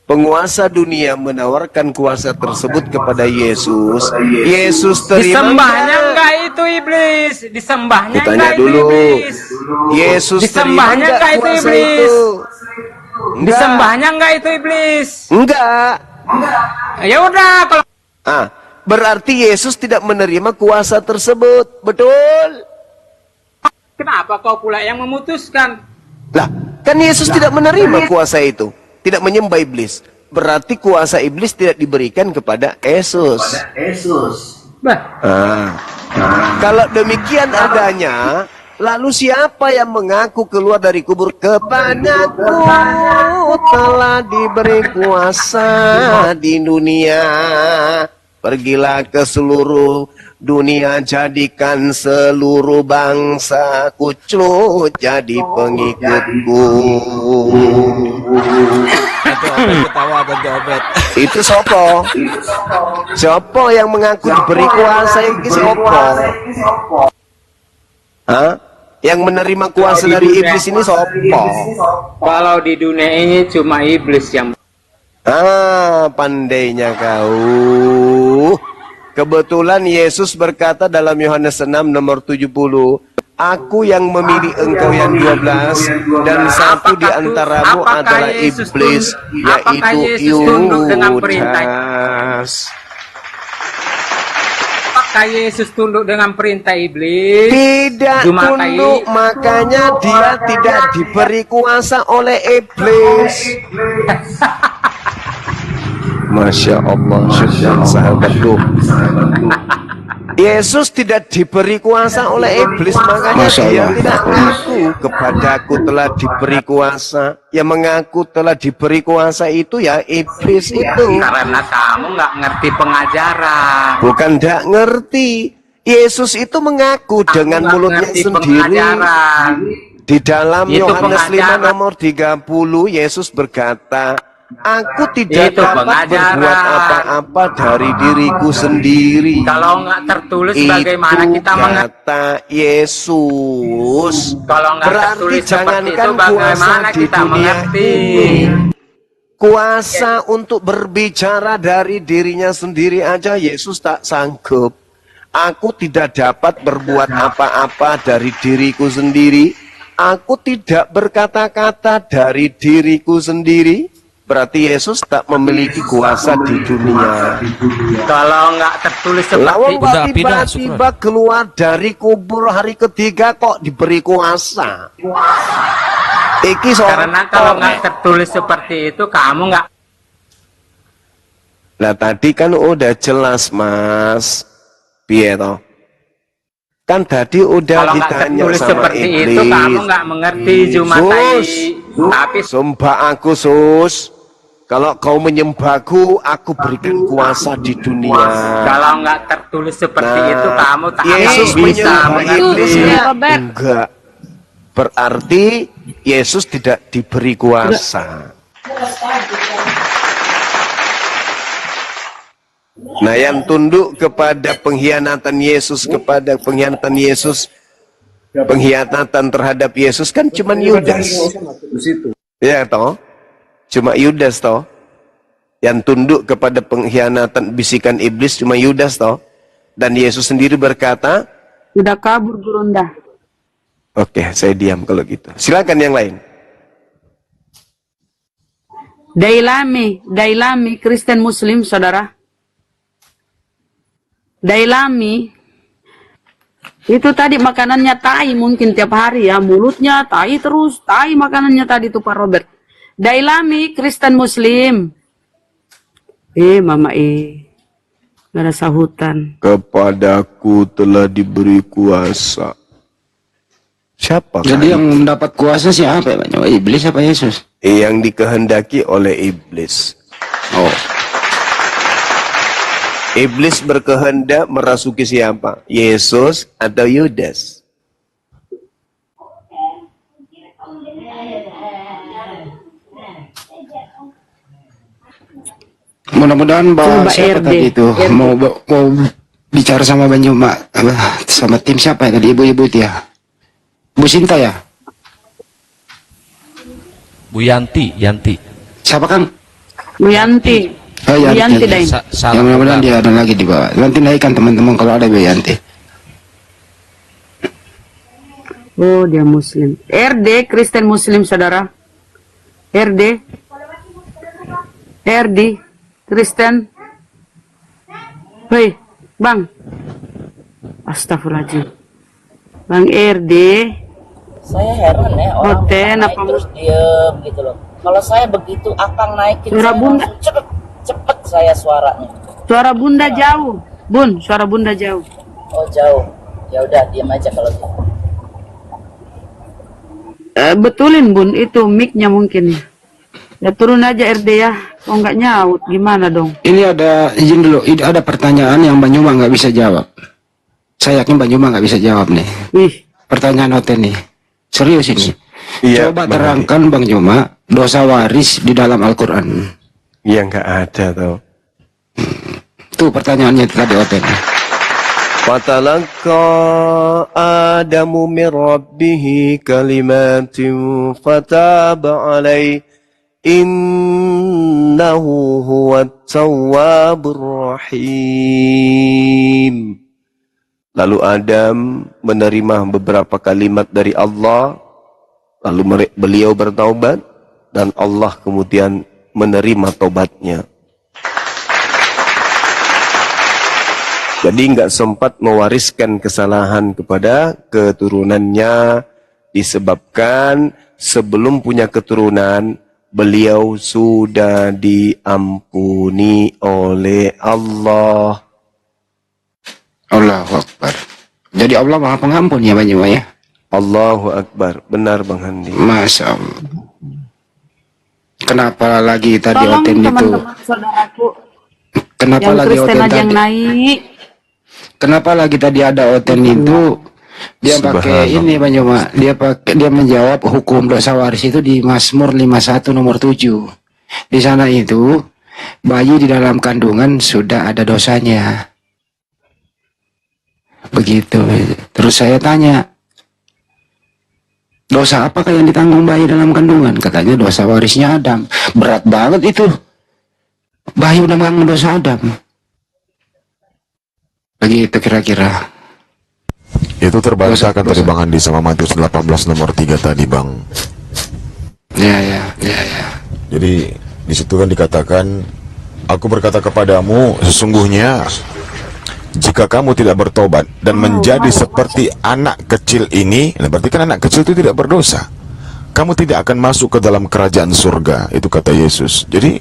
Speaker 3: Penguasa dunia menawarkan kuasa tersebut kepada Yesus. Yesus terima.
Speaker 2: Disembahnya enggak itu iblis? Disembahnya
Speaker 3: enggak itu iblis? Yesus
Speaker 2: disembahnya enggak itu iblis? Disembahnya enggak itu iblis?
Speaker 3: Enggak.
Speaker 2: Ya udah kalau
Speaker 3: berarti Yesus tidak menerima kuasa tersebut. Betul?
Speaker 2: Kenapa kau pula yang memutuskan?
Speaker 3: Lah, kan Yesus tidak menerima kuasa itu. Tidak menyembah iblis. Berarti kuasa iblis tidak diberikan kepada Yesus. Kalau demikian adanya, lalu siapa yang mengaku keluar dari kubur? Kepadaku telah diberi kuasa di dunia. Pergilah ke seluruh dunia, jadikan seluruh bangsa kucut jadi pengikutku. Itu sopo? Sopo yang mengaku diberi kuasa itu sopo? Yang menerima kuasa dari iblis ini sopo?
Speaker 2: Kalau di dunia ini cuma iblis yang
Speaker 3: pandainya kau. Kebetulan Yesus berkata dalam Yohanes 6 nomor 70, aku yang memilih engkau yang 12, dan satu di antaramu adalah iblis, yaitu Yudas.
Speaker 2: Apakah Yesus tunduk dengan perintah iblis?
Speaker 3: Tidak tunduk, makanya dia tidak diberi kuasa oleh iblis. Masya Allah, syukran sahabatku. Yesus tidak diberi kuasa oleh iblis, makanya dia tidak mengaku kepadaku telah diberi kuasa. Yang mengaku telah diberi kuasa itu ya iblis itu.
Speaker 2: Karena kamu nggak ngerti pengajaran.
Speaker 3: Bukan tidak ngerti. Yesus itu mengaku dengan mulutnya sendiri. Di dalam Yohanes 5 nomor 30, Yesus berkata, aku tidak dapat berbuat apa-apa dari diriku sendiri.
Speaker 2: Kalau nggak tertulis bagaimana kita
Speaker 3: kata Yesus.
Speaker 2: Kalau nggak tertulis
Speaker 3: jangankan
Speaker 2: itu bagaimana kita mengerti.
Speaker 3: Kuasa untuk berbicara dari dirinya sendiri aja Yesus tak sanggup. Aku tidak dapat berbuat apa-apa dari diriku sendiri. Aku tidak berkata-kata dari diriku sendiri. Berarti Yesus tak memiliki kuasa di dunia.
Speaker 2: Kalau nggak tertulis seperti itu,
Speaker 3: tiba-tiba keluar dari kubur hari ketiga kok diberi kuasa.
Speaker 2: Karena kalau nggak tertulis seperti itu, kamu nggak.
Speaker 3: Nah tadi kan udah jelas, Mas. Piye toh? Kan tadi udah
Speaker 2: kalau
Speaker 3: ditanya sama
Speaker 2: seperti
Speaker 3: iblis.
Speaker 2: Itu kamu nggak mengerti Jumatai. Tapi
Speaker 3: sumpah aku, Sus. Kalau kau menyembahku, aku berikan kuasa di dunia.
Speaker 2: Kalau nggak tertulis seperti itu, kamu tak
Speaker 3: Yesus
Speaker 2: bisa
Speaker 3: iblis enggak. Berarti Yesus tidak diberi kuasa. Nah, yang tunduk kepada pengkhianatan Yesus, pengkhianatan terhadap Yesus kan cuma Yudas. Ya toh? Cuma Yudas toh. Yang tunduk kepada pengkhianatan bisikan iblis cuma Yudas toh. Dan Yesus sendiri berkata,
Speaker 4: sudah kabur Gurunda.
Speaker 3: Oke, saya diam kalau gitu. Silakan yang lain.
Speaker 4: Dailami Kristen Muslim, saudara. Dailami itu tadi makanannya tai mungkin tiap hari ya, mulutnya tai terus, tai makanannya tadi tuh Pak Robert. Dailami Kristen Muslim. Mama gak ada sahutan.
Speaker 3: Kepadaku telah diberi kuasa. Siapa?
Speaker 6: Jadi yang mendapat kuasa siapa? Iblis apa Yesus?
Speaker 3: Yang dikehendaki oleh iblis.
Speaker 6: Oh.
Speaker 3: Iblis berkehendak merasuki siapa? Yesus atau Yudas?
Speaker 6: Mudah-mudahan
Speaker 4: Coba
Speaker 6: siapa
Speaker 4: RD.
Speaker 6: tadi itu mau bicara sama Banjuma sama tim siapa ya tadi, ibu-ibu itu ya? Bu Sinta ya?
Speaker 8: Bu Yanti.
Speaker 6: Siapa Kang?
Speaker 4: Bu Yanti.
Speaker 6: Oh
Speaker 4: Bu
Speaker 6: ya,
Speaker 4: Yanti Dain.
Speaker 6: yang mudah-mudahan dia ada lagi di bawah. Nanti naikkan teman-teman kalau ada Bu Yanti.
Speaker 4: Oh, dia Muslim. RD Kristen Muslim saudara. RD Kristen. Hei, Bang. Astagfirullahaladzim. Bang RD.
Speaker 7: Saya heran ya, orang
Speaker 4: Hoten
Speaker 7: naik
Speaker 4: apa
Speaker 7: terus diem gitu loh. Kalau saya begitu akang naikin,
Speaker 4: Suara
Speaker 7: saya
Speaker 4: Bunda.
Speaker 7: langsung cepet saya suaranya.
Speaker 4: Suara Bunda jauh. Bun, suara Bunda jauh.
Speaker 7: Oh jauh, ya udah diam aja kalau gitu.
Speaker 4: Betulin Bun, itu mic-nya mungkin ya. Ya turun aja RD ya. Oh nggak nyaut, gimana dong?
Speaker 6: Ini ada, izin dulu, ada pertanyaan yang Banjuma nggak bisa jawab. Saya yakin Banjuma nggak bisa jawab nih.
Speaker 4: Wih,
Speaker 6: Pertanyaan Hoten nih. Serius ini.
Speaker 3: Iya,
Speaker 6: Coba
Speaker 3: Bang
Speaker 6: terangkan Bang Juma dosa waris di dalam Al-Quran.
Speaker 3: Ya nggak ada tuh.
Speaker 6: Tuh pertanyaannya tadi Hoten.
Speaker 3: Fatalaqa Adamu min Rabbihi kalimatin fataba alaih innahu huwat tawwabur rahim. Lalu Adam menerima beberapa kalimat dari Allah, lalu beliau bertaubat, dan Allah kemudian menerima taubatnya. Jadi nggak sempat mewariskan kesalahan kepada keturunannya, disebabkan sebelum punya keturunan, beliau sudah diampuni oleh Allah.
Speaker 6: Allahu Akbar. Jadi Allah Maha Pengampun ya Bang Juma ya?
Speaker 3: Allahu Akbar. Benar Bang Handi.
Speaker 6: Masya Allah. Kenapa lagi tadi
Speaker 4: tolong
Speaker 6: Hoten itu?
Speaker 4: teman-teman saudaraku
Speaker 6: Kenapa
Speaker 4: yang
Speaker 6: lagi
Speaker 4: Kristen
Speaker 6: Hoten
Speaker 4: aja yang
Speaker 6: tadi?
Speaker 4: naik.
Speaker 6: Kenapa lagi tadi ada Hoten itu? Dia pakai
Speaker 3: Subhanallah.
Speaker 6: ini Bang Juma. Dia menjawab hukum dosa waris itu di Mazmur 51 nomor 7. Di sana itu bayi di dalam kandungan sudah ada dosanya. Begitu. Terus saya tanya, dosa apakah yang ditanggung bayi dalam kandungan? Katanya dosa warisnya Adam. Berat banget itu. Bayi udah menanggung dosa Adam. Begitu kira-kira.
Speaker 1: Itu terbantahkan tadi Bang Andi sama Matius 18 nomor 3 tadi Bang.
Speaker 6: Ya.
Speaker 1: Jadi di situ kan dikatakan, aku berkata kepadamu sesungguhnya jika kamu tidak bertobat dan menjadi seperti anak kecil ini, nah berarti kan anak kecil itu tidak berdosa, kamu tidak akan masuk ke dalam kerajaan surga. Itu kata Yesus. Jadi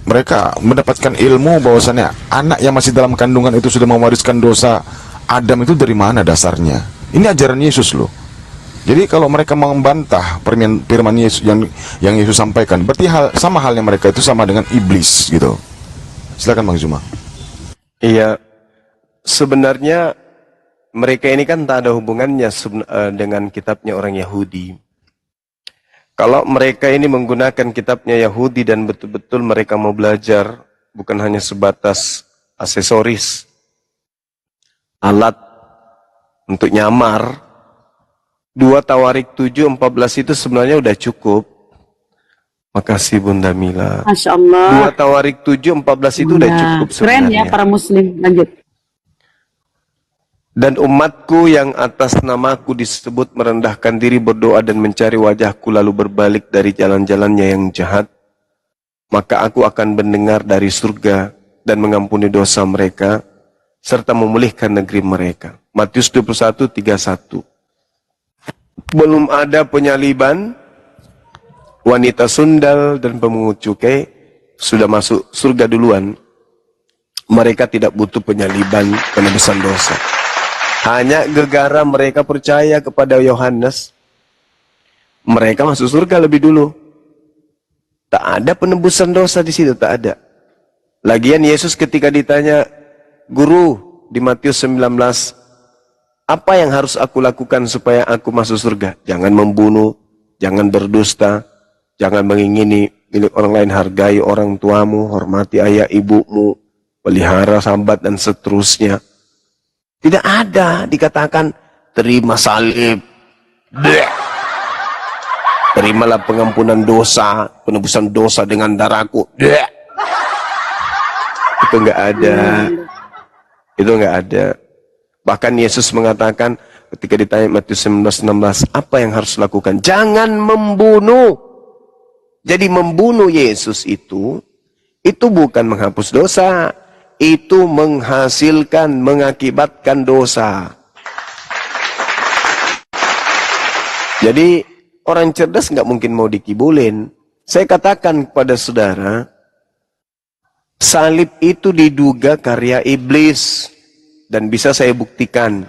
Speaker 1: mereka mendapatkan ilmu bahwasannya anak yang masih dalam kandungan itu sudah mewariskan dosa Adam. Itu dari mana dasarnya? Ini ajaran Yesus loh. Jadi kalau mereka membantah firman Yesus yang Yesus sampaikan, berarti sama halnya mereka itu sama dengan iblis gitu. Silakan Bang Zuma.
Speaker 3: Iya, sebenarnya mereka ini kan tak ada hubungannya dengan kitabnya orang Yahudi. Kalau mereka ini menggunakan kitabnya Yahudi dan betul-betul mereka mau belajar, bukan hanya sebatas aksesoris, alat untuk nyamar, 2 Tawarik 7:14 itu sebenarnya udah cukup. Makasih Bunda Mila.
Speaker 4: Masya Allah.
Speaker 3: 2 Tawarik 7:14 itu udah cukup
Speaker 4: Keren
Speaker 3: sebenarnya.
Speaker 4: ya para muslim. Lanjut.
Speaker 3: Dan umatku yang atas namaku disebut merendahkan diri, berdoa dan mencari wajahku lalu berbalik dari jalan-jalannya yang jahat, maka aku akan mendengar dari surga dan mengampuni dosa mereka serta memulihkan negeri mereka. Matius 21:31. Belum ada penyaliban, wanita sundal dan pemungut cukai sudah masuk surga duluan. Mereka tidak butuh penyaliban, penebusan dosa. Hanya gegara mereka percaya kepada Yohanes, mereka masuk surga lebih dulu. Tak ada penebusan dosa di situ, tak ada. Lagian Yesus ketika ditanya, Guru, di Matius 19, apa yang harus aku lakukan supaya aku masuk surga? Jangan membunuh, jangan berdusta, jangan mengingini milik orang lain, hargai orang tuamu, hormati ayah ibumu, pelihara sahabat dan seterusnya. Tidak ada dikatakan terima salib. Bleh. Terimalah pengampunan dosa, penebusan dosa dengan darahku. Bleh. Itu enggak ada. Itu enggak ada. Bahkan Yesus mengatakan ketika ditanya Matius 19:16, apa yang harus lakukan? Jangan membunuh. Jadi membunuh Yesus itu bukan menghapus dosa. Itu menghasilkan, mengakibatkan dosa. Jadi orang cerdas nggak mungkin mau dikibulin. Saya katakan kepada saudara, salib itu diduga karya iblis. Dan bisa saya buktikan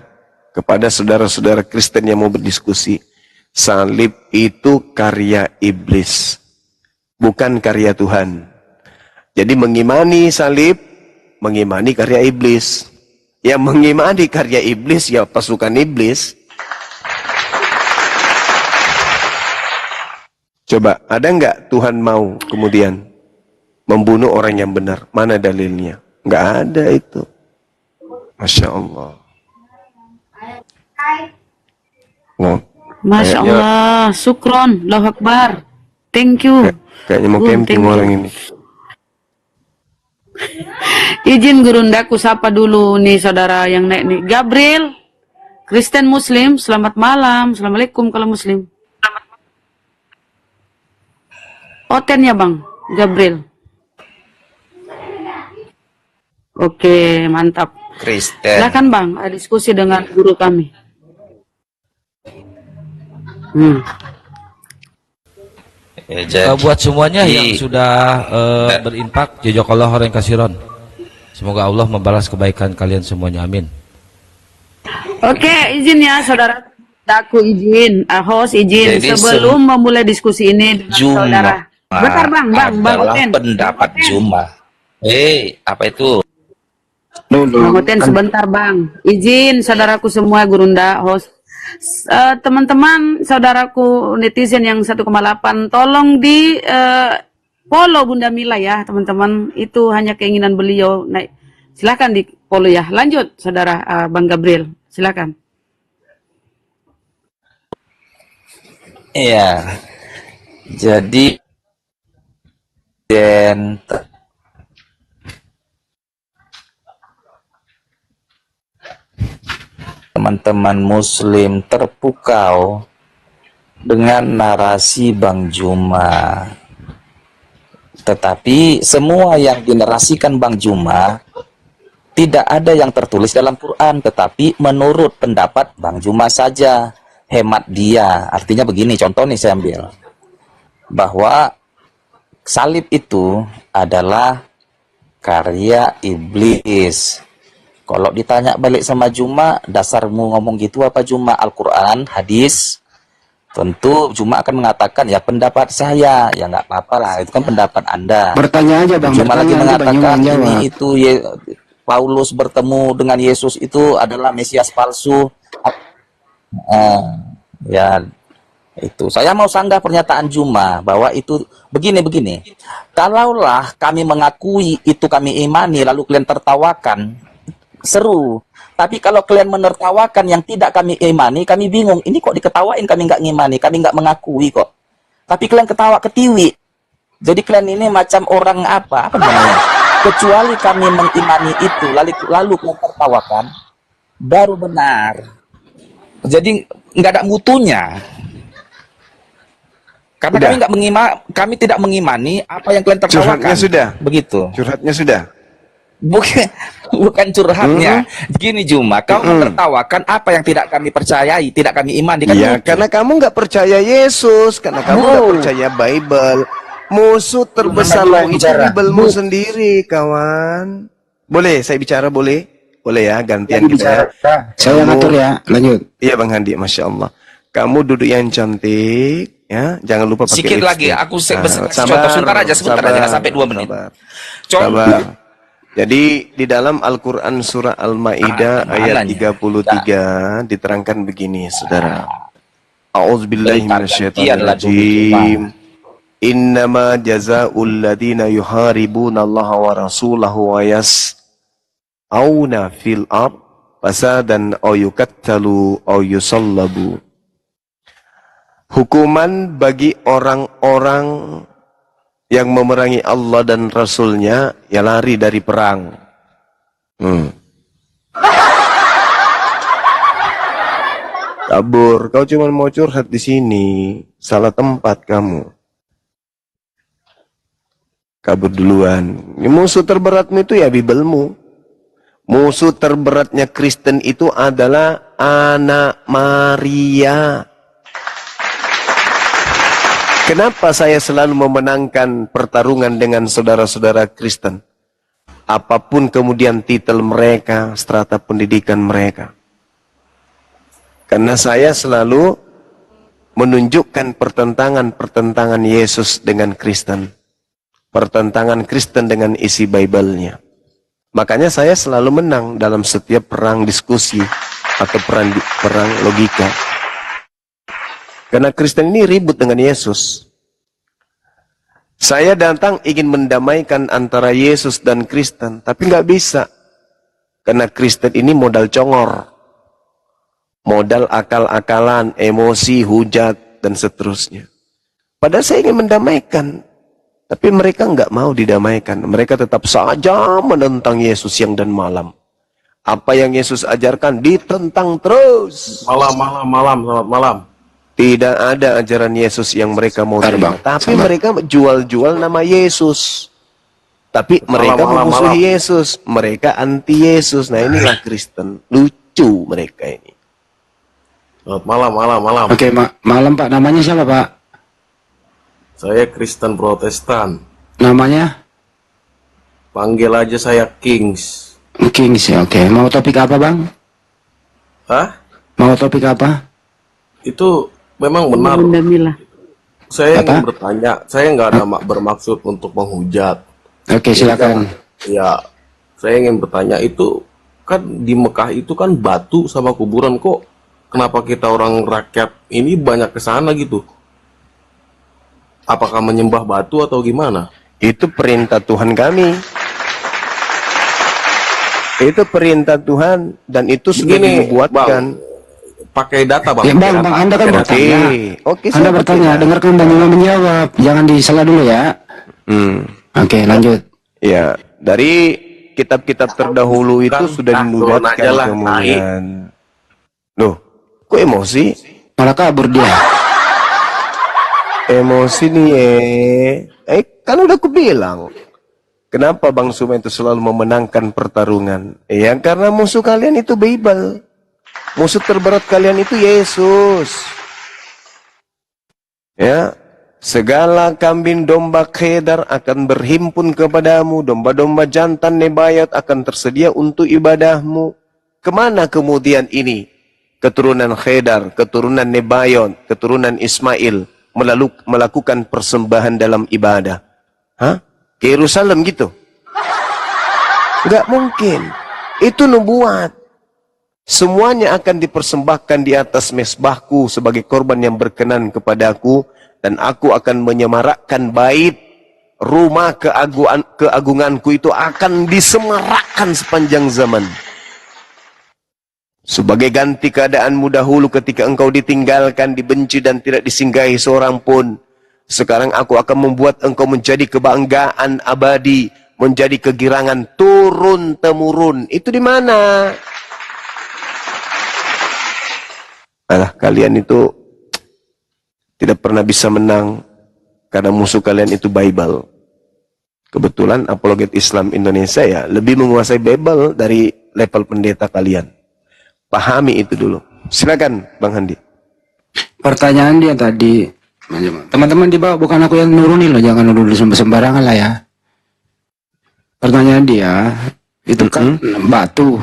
Speaker 3: kepada saudara-saudara Kristen yang mau berdiskusi. Salib itu karya iblis, bukan karya Tuhan. Jadi mengimani salib, mengimani karya iblis. Yang mengimani karya iblis ya pasukan iblis. Coba, ada nggak Tuhan mau kemudian membunuh orang yang benar? Mana dalilnya? Nggak ada itu. Masya Allah. Oh,
Speaker 4: Masya Allah, syukron, Allahu Akbar. Thank you.
Speaker 3: Kayaknya mau camping orang ini.
Speaker 4: Izin Gurundaku sapa dulu nih saudara yang naik nih. Gabriel, Kristen Muslim, selamat malam. Assalamualaikum kalau Muslim. Oten ya Bang, Gabriel. Oke, mantap.
Speaker 10: Kristen.
Speaker 4: Silakan Bang, diskusi dengan guru kami.
Speaker 8: Buat semuanya yang sudah berinfak, jazakallah khairan kasiron. Semoga Allah membalas kebaikan kalian semuanya, amin.
Speaker 4: Oke, izin ya saudara. Aku izin, host izin.
Speaker 10: Jadi
Speaker 4: sebelum memulai diskusi ini dengan saudara. Bentar Bang, Bang Oten.
Speaker 10: Pendapat Juma. Apa itu?
Speaker 4: Bang Oten sebentar Bang. Izin saudaraku semua Gurunda, host. Teman-teman, saudaraku netizen yang 1,8, tolong di follow Bunda Mila ya, teman-teman. Itu hanya keinginan beliau. Nah, silakan di follow ya. Lanjut, saudara Bang Gabriel, silakan.
Speaker 10: Iya. Jadi teman-teman Muslim terpukau dengan narasi Bang Juma. Tetapi semua yang dinarasikan Bang Juma tidak ada yang tertulis dalam Quran, tetapi menurut pendapat Bang Juma saja, hemat dia. Artinya begini, contoh nih saya ambil, bahwa salib itu adalah karya iblis. Kalau ditanya balik sama Juma, dasarmu ngomong gitu apa Juma? Al-Quran, hadis? Tentu Juma akan mengatakan, ya pendapat saya. Ya nggak apa-apa lah, itu kan pendapat Anda.
Speaker 6: Bertanya aja Bang.
Speaker 10: Juma lagi mengatakan
Speaker 6: Bang,
Speaker 10: ini itu Paulus bertemu dengan Yesus itu adalah Mesias palsu. Ya itu. Saya mau sanggah pernyataan Juma bahwa itu begini. Kalaulah kami mengakui itu kami imani, lalu kalian tertawakan, seru. Tapi kalau kalian menertawakan yang tidak kami imani, kami bingung. Ini kok diketawain, kami nggak ngimani, kami nggak mengakui kok. Tapi kalian ketawa ketiwi. Jadi kalian ini macam orang apa namanya? Kecuali kami mengimani itu, lalu kalian tertawakan, baru benar. Jadi nggak ada mutunya. Karena kami tidak mengimani apa yang kalian tertawakan.
Speaker 3: Curhatnya sudah.
Speaker 10: Begitu.
Speaker 3: Curhatnya sudah.
Speaker 10: bukan curhatnya. Gini Juma, kau menertawakan apa yang tidak kami percayai, tidak kami imani kan?
Speaker 3: Ya, karena kamu nggak percaya Yesus, karena kamu nggak percaya Bible. Musuh terbesarmu itu Bible-mu sendiri, kawan. Boleh saya bicara, boleh? Boleh ya, gantian kita.
Speaker 6: Saya ngatur ya, lanjut.
Speaker 3: Iya Bang Handi, Masya Allah. Kamu duduk yang cantik, ya. Jangan lupa pakai
Speaker 10: Sedikit lagi, aku contoh sebentar aja, nggak sampai 2 menit.
Speaker 3: Sabar. Jadi di dalam Al-Quran surah Al-Ma'idah ayat 33 diterangkan begini, saudara. A'udzubillahi minasyaitonirrajim. Innama jazaa'ul ladina yuharibuna Allah wa rasulahu wa yas'auna fil ard fasadan aw yuqattalu aw yusallabu. Hukuman bagi orang-orang yang memerangi Allah dan Rasulnya, ya lari dari perang. Kabur, kau cuma mau curhat di sini, salah tempat kamu. Kabur duluan. Musuh terberatmu itu ya Bibelmu. Musuh terberatnya Kristen itu adalah anak Maria. Kenapa saya selalu memenangkan pertarungan dengan saudara-saudara Kristen? Apapun kemudian titel mereka, strata pendidikan mereka. Karena saya selalu menunjukkan pertentangan-pertentangan Yesus dengan Kristen. Pertentangan Kristen dengan isi Bible-nya. Makanya saya selalu menang dalam setiap perang diskusi atau perang logika. Karena Kristen ini ribut dengan Yesus. Saya datang ingin mendamaikan antara Yesus dan Kristen, tapi nggak bisa. Karena Kristen ini modal congor. Modal akal-akalan, emosi, hujat, dan seterusnya. Padahal saya ingin mendamaikan. Tapi mereka nggak mau didamaikan. Mereka tetap saja menentang Yesus siang dan malam. Apa yang Yesus ajarkan ditentang terus.
Speaker 11: Selamat malam.
Speaker 3: Tidak ada ajaran Yesus yang mereka mau terima. Tapi mereka jual-jual nama Yesus. Tapi mereka memusuhi Yesus. Mereka anti Yesus. Nah inilah Kristen. Lucu mereka ini.
Speaker 11: Malam.
Speaker 6: Oke, malam Pak. Namanya siapa Pak?
Speaker 11: Saya Kristen Protestan.
Speaker 6: Namanya?
Speaker 11: Panggil aja saya Kings.
Speaker 6: Kings ya, oke. Mau topik apa Bang?
Speaker 11: Hah?
Speaker 6: Mau topik apa?
Speaker 11: Itu memang benar. Saya ingin bertanya, saya nggak ada bermaksud untuk menghujat.
Speaker 6: Oke, silakan.
Speaker 11: Ya, saya ingin bertanya, itu kan di Mekah itu kan batu sama kuburan, kok kenapa kita orang rakyat ini banyak ke sana gitu? Apakah menyembah batu atau gimana?
Speaker 3: Itu perintah Tuhan kami. Itu perintah Tuhan dan itu sudah dibuatkan.
Speaker 11: Pakai data Bang.
Speaker 6: Ya, Bang, Anda kan bertanya.
Speaker 3: Oke,
Speaker 6: Anda bertanya, dengarkan Bang Yuma menjawab. Jangan disela dulu ya. Oke, lanjut.
Speaker 3: Ya, dari kitab-kitab terdahulu itu sudah dinubuatkan kemudian. Loh, kok emosi?
Speaker 6: Malah kabur dia.
Speaker 3: Emosi nih, kan udah aku bilang. Kenapa Bang Suma itu selalu memenangkan pertarungan? Ya, karena musuh kalian itu Bible. Musuh terberat kalian itu Yesus. Ya, segala kambing domba kedar akan berhimpun kepadamu, domba-domba jantan Nebayot akan tersedia untuk ibadahmu. Kemana kemudian ini? Keturunan Kedar, keturunan Nebayot, keturunan Ismail melakukan persembahan dalam ibadah. Hah? Ke Yerusalem gitu? Enggak mungkin. Itu nubuat. Semuanya akan dipersembahkan di atas mesbahku sebagai korban yang berkenan kepadaku, dan aku akan menyemarakkan bait, rumah keagunganku itu akan disemarakkan sepanjang zaman. Sebagai ganti keadaanmu dahulu ketika engkau ditinggalkan, dibenci dan tidak disinggahi seorang pun, sekarang aku akan membuat engkau menjadi kebanggaan abadi, menjadi kegirangan turun-temurun. Itu di mana? Alah, kalian itu tidak pernah bisa menang karena musuh kalian itu Bible. Kebetulan apologet Islam Indonesia ya lebih menguasai Bible dari level pendeta kalian. Pahami itu dulu. Silakan Bang Handi.
Speaker 6: Pertanyaan dia tadi, teman-teman di bawah, bukan aku yang nurunin loh, jangan nurunin sembarangan lah ya. Pertanyaan dia, itu kan batu,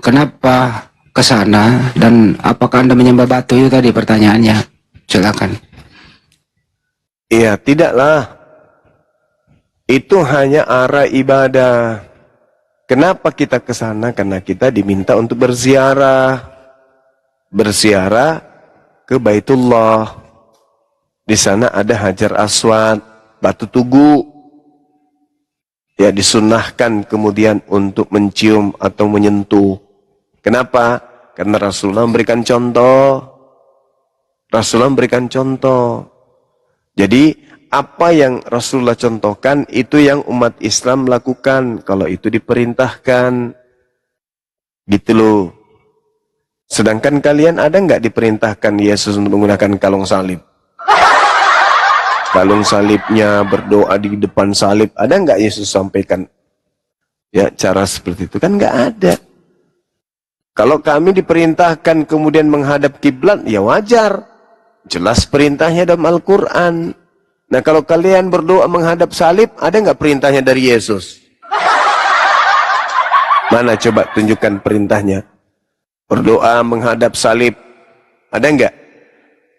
Speaker 6: kenapa ke sana dan apakah Anda menyembah batu itu tadi pertanyaannya? Silakan.
Speaker 3: Iya, tidaklah. Itu hanya arah ibadah. Kenapa kita ke sana? Karena kita diminta untuk berziarah. Berziarah ke Baitullah. Di sana ada Hajar Aswad, batu tugu. Ya, disunnahkan kemudian untuk mencium atau menyentuh. Kenapa? Karena Rasulullah memberikan contoh. Rasulullah memberikan contoh. Jadi apa yang Rasulullah contohkan itu yang umat Islam lakukan kalau itu diperintahkan. Gitu loh. Sedangkan kalian ada nggak diperintahkan Yesus untuk menggunakan kalung salib? Kalung salibnya, berdoa di depan salib, ada nggak Yesus sampaikan? Ya, cara seperti itu kan nggak ada. Kalau kami diperintahkan kemudian menghadap kiblat, ya wajar. Jelas perintahnya dalam Al-Quran. Nah, kalau kalian berdoa menghadap salib, ada nggak perintahnya dari Yesus? Mana coba tunjukkan perintahnya? Berdoa menghadap salib, ada nggak?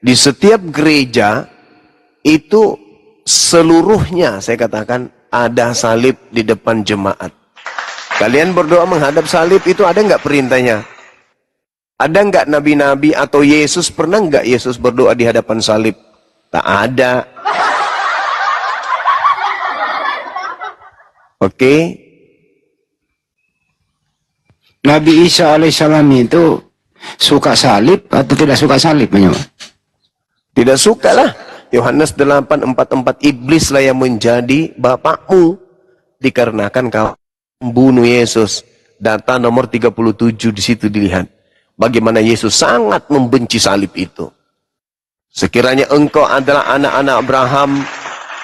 Speaker 3: Di setiap gereja, itu seluruhnya, saya katakan, ada salib di depan jemaat. Kalian berdoa menghadap salib, itu ada nggak perintahnya? Ada nggak nabi-nabi atau Yesus, pernah nggak Yesus berdoa di hadapan salib? Tak ada. Oke.
Speaker 6: Nabi Isa alaihissalam itu suka salib atau tidak suka salib?
Speaker 3: Tidak suka lah. Yohanes 8:44, iblislah yang menjadi bapakmu dikarenakan kau membunuh Yesus. Data nomor 37 di situ dilihat. Bagaimana Yesus sangat membenci salib itu. Sekiranya engkau adalah anak-anak Abraham,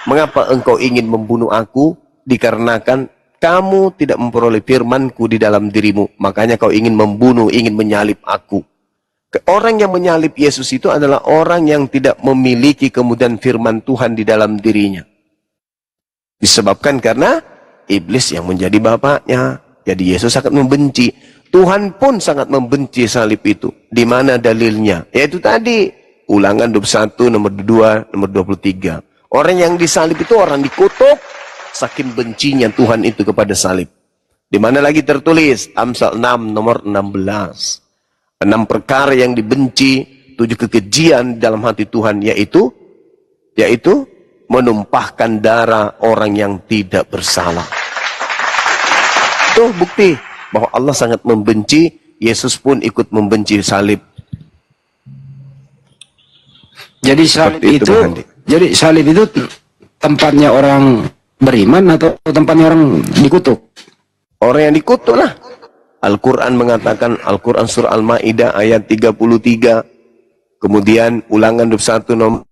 Speaker 3: mengapa engkau ingin membunuh aku? Dikarenakan kamu tidak memperoleh firmanku di dalam dirimu. Makanya kau ingin membunuh, ingin menyalib aku. Orang yang menyalib Yesus itu adalah orang yang tidak memiliki kemudian firman Tuhan di dalam dirinya. Disebabkan karena iblis yang menjadi bapaknya. Jadi Yesus sangat membenci. Tuhan pun sangat membenci salib itu. Di mana dalilnya? Yaitu tadi. Ulangan 21, nomor 2, nomor 23. Orang yang disalib itu orang dikutuk. Saking bencinya Tuhan itu kepada salib. Di mana lagi tertulis? Amsal 6, nomor 16. 6 perkara yang dibenci, 7 kekejian dalam hati Tuhan, yaitu menumpahkan darah orang yang tidak bersalah. Itu bukti bahwa Allah sangat membenci. Yesus pun ikut membenci salib.
Speaker 6: Jadi salib itu tempatnya orang beriman atau tempatnya orang dikutuk?
Speaker 3: Orang yang dikutuk lah. Al-Quran mengatakan, Al-Quran surah Al-Ma'idah ayat 33, kemudian ulangan 21 nomor,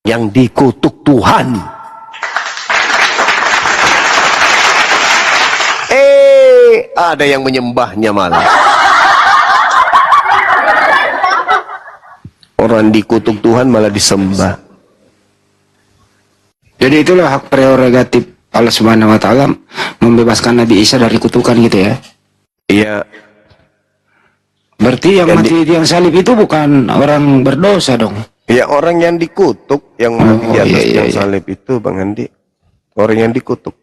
Speaker 3: yang dikutuk Tuhan. Ada yang menyembahnya malah. Orang dikutuk Tuhan malah disembah.
Speaker 6: Jadi itulah hak prerogatif Allah Subhanahu wa taala membebaskan Nabi Isa dari kutukan gitu ya.
Speaker 3: Iya.
Speaker 6: Berarti yang mati di yang salib itu bukan orang berdosa dong.
Speaker 3: Ya, orang yang dikutuk, yang mati di atas yang salib itu Bang Andi. Orang yang dikutuk.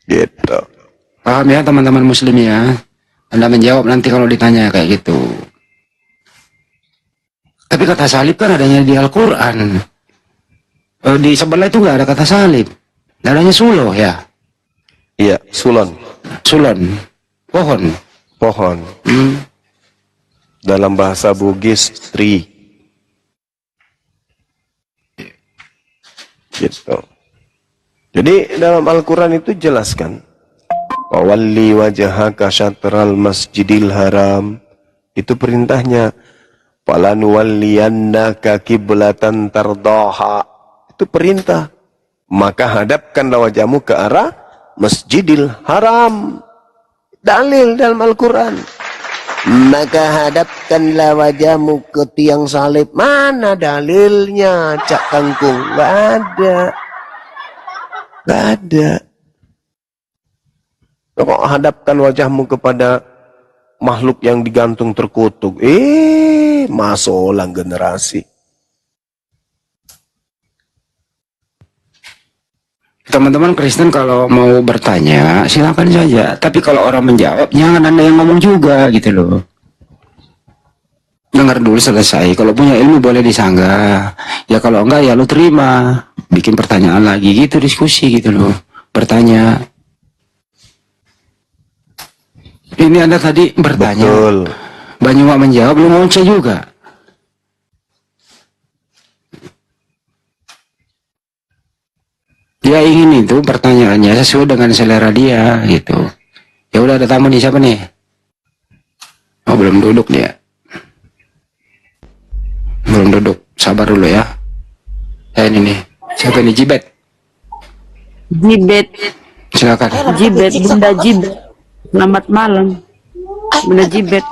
Speaker 3: Gitu.
Speaker 6: Paham ya teman-teman muslim ya. Anda menjawab nanti kalau ditanya kayak gitu. Tapi kata salib kan adanya di Al-Quran. Di sebelah itu nggak ada kata salib. Adanya suloh ya.
Speaker 3: Iya, sulon.
Speaker 6: Sulon. Pohon.
Speaker 3: Pohon. Dalam bahasa Bugis, tree. Gitu. Jadi dalam Al-Quran itu jelaskan. Wawalli wajahaka syatral masjidil haram. Itu perintahnya. Falanuwalliyannaka kiblatan tardaha. Itu perintah. Maka hadapkanlah wajahmu ke arah Masjidil Haram. Dalil dalam Al-Quran. Maka hadapkanlah wajahmu ke tiang salib. Mana dalilnya, Cak Kangkung? Gak ada. Gak ada. Kok hadapkan wajahmu kepada makhluk yang digantung terkutuk? Masolang generasi.
Speaker 6: Teman-teman Kristen kalau mau bertanya silakan saja, tapi kalau orang menjawab jangan Anda yang ngomong juga gitu loh. Dengar dulu selesai, kalau punya ilmu boleh disanggah, ya kalau enggak ya lu terima, bikin pertanyaan lagi gitu, diskusi gitu loh, bertanya. Ini Anda tadi bertanya, betul. Banyumak menjawab, lu ngomong juga. Dia ingin itu pertanyaannya sesuai dengan selera dia gitu. Ya udah, ada tamu nih, siapa nih? Oh, belum duduk dia. Belum duduk, sabar dulu ya. Ini nih, siapa nih? Jibet.
Speaker 4: Jibet.
Speaker 6: Silakan.
Speaker 4: Jibet, Bunda Jibet. Selamat malam, Bunda Jibet.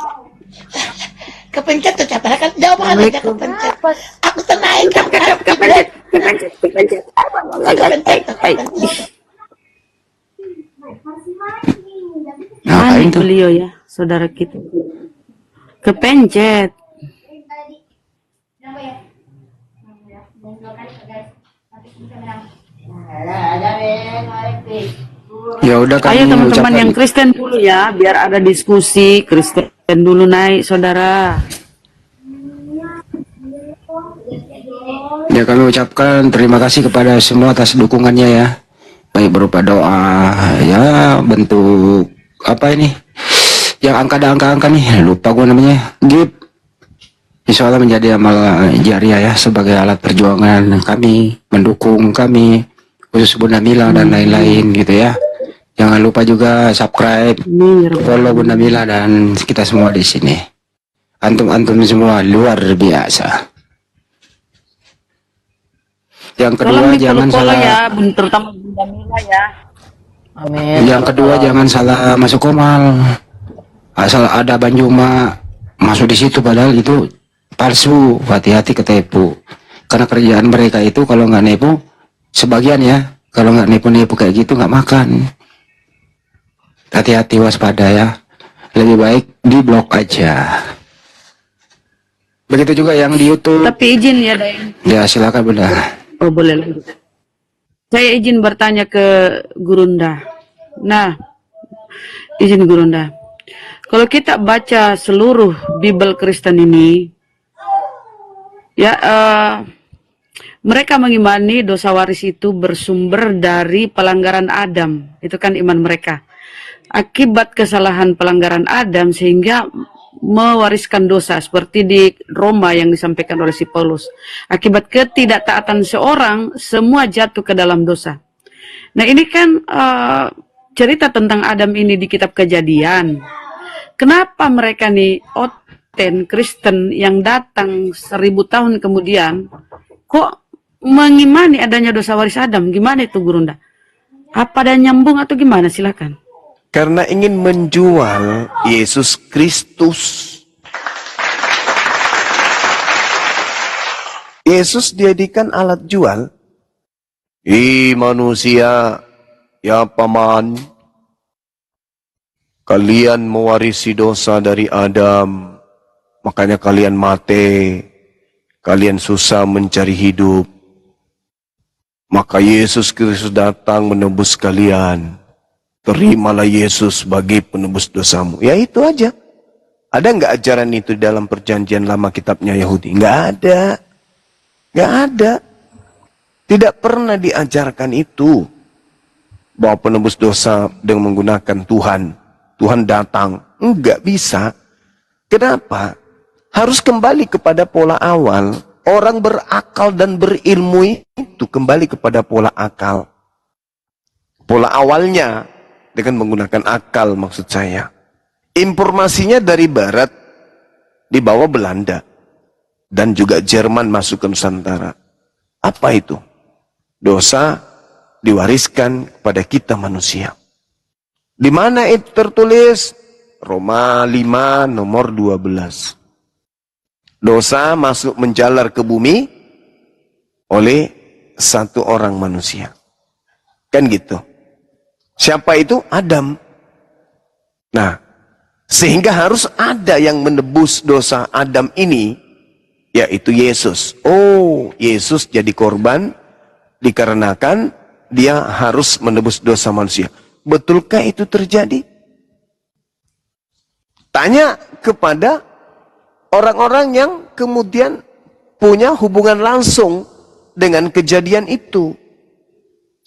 Speaker 12: Kepencet tuh siapa kan jawaban aja kepencet. Aku tenang kepencet.
Speaker 4: Mana beliau ya, saudara kita? Kepencet.
Speaker 6: Ya udah,
Speaker 4: ayo teman-teman yang Kristen dulu ya, biar ada diskusi. Kristen dulu naik, saudara.
Speaker 6: Ya, kami ucapkan terima kasih kepada semua atas dukungannya ya, baik berupa doa, ya bentuk apa ini, yang angka nih, lupa gue namanya, gift. Insya Allah menjadi amal jariah ya, sebagai alat perjuangan kami, mendukung kami, khusus Bunda Mila dan lain-lain gitu ya. Jangan lupa juga subscribe, follow Bunda Mila dan kita semua di sini. Antum-antum semua luar biasa. Yang kedua jangan salah
Speaker 4: ya, terutama Bunda Mila ya.
Speaker 7: Amin.
Speaker 6: Yang kedua jangan salah masuk komal. Asal ada Banjuma masuk di situ padahal itu palsu. Hati-hati ketipu. Karena kerjaan mereka itu kalau nggak nipu, sebagian ya, kalau nggak nipu-nipu kayak gitu nggak makan. Hati-hati, waspada ya. Lebih baik di blok aja. Begitu juga yang di YouTube.
Speaker 4: Tapi izin ya, Dayan.
Speaker 6: Ya silakan Bunda.
Speaker 4: Oh, boleh lanjut. Saya izin bertanya ke Gurunda. Nah, izin Gurunda. Kalau kita baca seluruh Bible Kristen ini, ya mereka mengimani dosa waris itu bersumber dari pelanggaran Adam. Itu kan iman mereka. Akibat kesalahan pelanggaran Adam sehingga mewariskan dosa, seperti di Roma yang disampaikan oleh si Paulus. Akibat ketidaktaatan seorang, semua jatuh ke dalam dosa. Nah, ini kan cerita tentang Adam ini di kitab Kejadian. Kenapa mereka nih oten Kristen yang datang 1000 tahun kemudian kok mengimani adanya dosa waris Adam? Gimana itu Gurunda? Apa ada nyambung atau gimana? Silakan.
Speaker 3: Karena ingin menjual Yesus Kristus. Yesus dijadikan alat jual. Manusia, ya paman, kalian mewarisi dosa dari Adam, makanya kalian mati, kalian susah mencari hidup. Maka Yesus Kristus datang menebus kalian. Terimalah Yesus sebagai penebus dosamu. Ya itu aja. Ada nggak ajaran itu dalam perjanjian lama kitabnya Yahudi? Nggak ada. Nggak ada. Tidak pernah diajarkan itu. Bahwa penebus dosa dengan menggunakan Tuhan. Tuhan datang. Nggak bisa. Kenapa? Harus kembali kepada pola awal. Orang berakal dan berilmu itu kembali kepada pola akal. Pola awalnya. Dengan menggunakan akal maksud saya. Informasinya dari barat dibawa Belanda. dan juga Jerman masuk ke Nusantara. Apa itu? Dosa diwariskan kepada kita manusia. Di mana itu tertulis? Roma 5 nomor 12. Dosa masuk menjalar ke bumi oleh satu orang manusia. Kan gitu. Siapa itu? Adam. Nah, sehingga harus ada yang menebus dosa Adam ini, yaitu Yesus. Oh, Yesus jadi korban dikarenakan dia harus menebus dosa manusia. Betulkah itu terjadi? Tanya kepada orang-orang yang kemudian punya hubungan langsung dengan kejadian itu.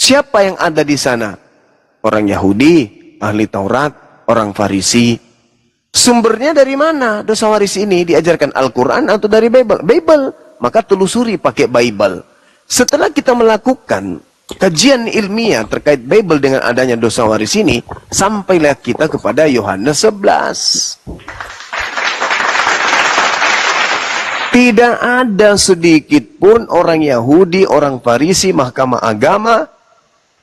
Speaker 3: Siapa yang ada di sana? Orang Yahudi, ahli Taurat, orang Farisi. Sumbernya dari mana? Dosa waris ini diajarkan Al-Quran atau dari Bible? Bible. Maka telusuri pakai Bible. Setelah kita melakukan kajian ilmiah terkait Bible dengan adanya dosa waris ini, sampailah kita kepada Yohanes 11. Tidak ada sedikit pun orang Yahudi, orang Farisi, mahkamah agama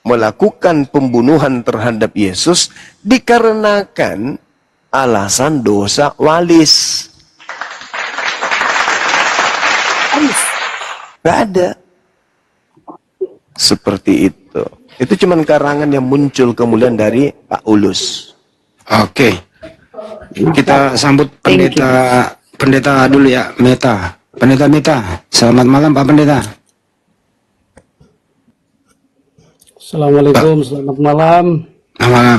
Speaker 3: melakukan pembunuhan terhadap Yesus dikarenakan alasan dosa walis. Gak ada. Seperti itu. Itu cuman karangan yang muncul kemudian dari Pak Ulus.
Speaker 6: Oke. Kita sambut pendeta dulu ya, Meta. Pendeta Meta. Selamat malam Pak Pendeta.
Speaker 13: Assalamualaikum, selamat malam.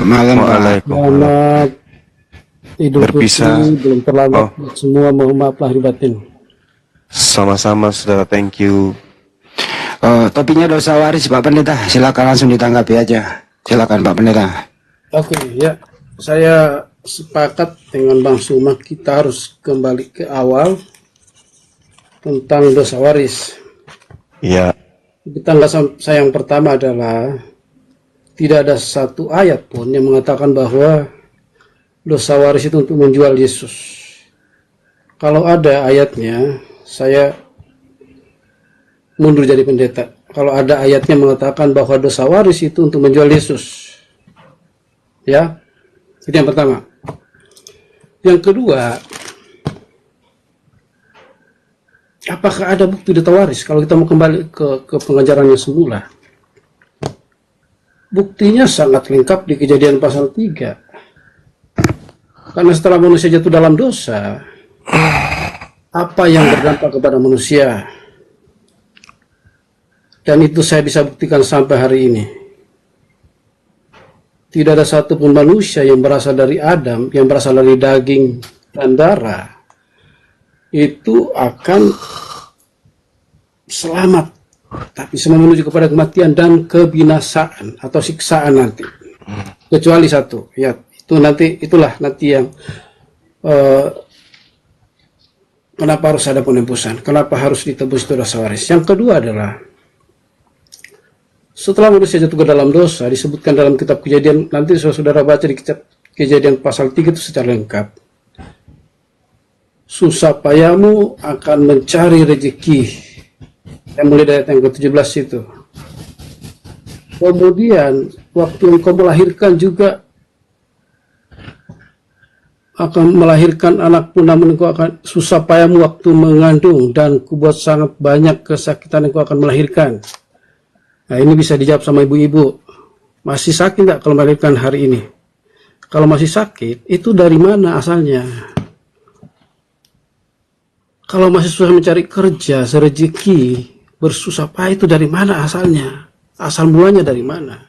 Speaker 6: Malam Pak.
Speaker 13: Selamat Idul Fitri, belum terlambat buat semua, mohon maaf lahir batin.
Speaker 3: Sama-sama saudara, thank you.
Speaker 6: Topiknya dosa waris Pak Pendeta, silakan langsung ditanggapi aja. Silakan Pak Pendeta.
Speaker 13: Oke, ya, saya sepakat dengan Bang Suma, kita harus kembali ke awal tentang dosa waris.
Speaker 3: Iya.
Speaker 13: Tangga saya yang pertama adalah tidak ada satu ayat pun yang mengatakan bahwa dosa waris itu untuk menjual Yesus. Kalau ada ayatnya, saya mundur jadi pendeta. Kalau ada ayatnya mengatakan bahwa dosa waris itu untuk menjual Yesus. Ya, itu yang pertama. Yang kedua, apakah ada bukti dosa waris? Kalau kita mau kembali ke pengajarannya semula, buktinya sangat lengkap di Kejadian pasal 3. Karena setelah manusia jatuh dalam dosa, apa yang berdampak kepada manusia? Dan itu saya bisa buktikan sampai hari ini. Tidak ada satupun manusia yang berasal dari Adam, yang berasal dari daging dan darah, itu akan selamat. Tapi semua menuju kepada kematian dan kebinasaan atau siksaan nanti. Kecuali satu, ya itulah nanti yang kenapa harus ada penebusan, kenapa harus ditebus itu dosa waris. Yang kedua adalah setelah manusia jatuh ke dalam dosa, disebutkan dalam kitab Kejadian, nanti saudara baca di kitab Kejadian pasal 3 itu secara lengkap. Susah payamu akan mencari rezeki. Yang mulai dari ayat yang ke-17 itu. Kemudian waktu engkau melahirkan juga akan melahirkan anak pun, namun engkau akan susah payamu waktu mengandung, dan kubuat sangat banyak kesakitan engkau akan melahirkan. Nah, ini bisa dijawab sama ibu-ibu. Masih sakit nggak kalau melahirkan hari ini? Kalau masih sakit, itu dari mana asalnya? Kalau masih susah mencari kerja, serejeki, bersusah payah, itu dari mana asalnya? Asal mulanya dari mana?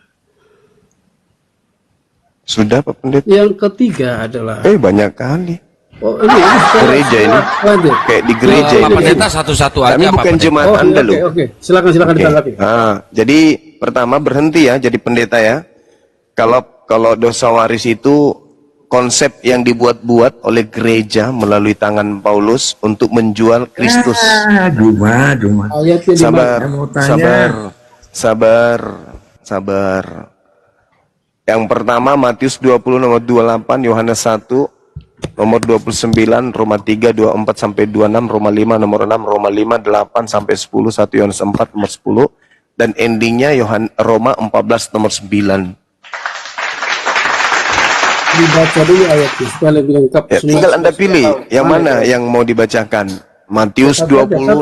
Speaker 3: Sudah Pak Pendeta.
Speaker 13: Yang ketiga adalah
Speaker 3: banyak kali.
Speaker 13: Oh, ini
Speaker 3: gereja ini. Kayak di gereja ini.
Speaker 8: Pak Pendeta satu-satu aja.
Speaker 3: Kami bukan jemaat Anda loh.
Speaker 13: Oke. Silakan ditanggapi.
Speaker 3: Jadi pertama berhenti ya jadi pendeta ya. Kalau dosa waris itu konsep yang dibuat-buat oleh gereja melalui tangan Paulus untuk menjual Kristus. Sabar. Yang pertama Matius 20 nomor 28, Yohanes 1 nomor 29, Roma 3, 24 sampai 26, Roma 5, nomor 6, Roma 5, 8 sampai 10, 1 Yohanes 4, nomor 10, dan endingnya Roma 14, nomor 9.
Speaker 13: Dibaca dulu ayatnya supaya lebih lengkap.
Speaker 3: Ya, tinggal Anda pilih yang mana yang mau dibacakan. Matius 20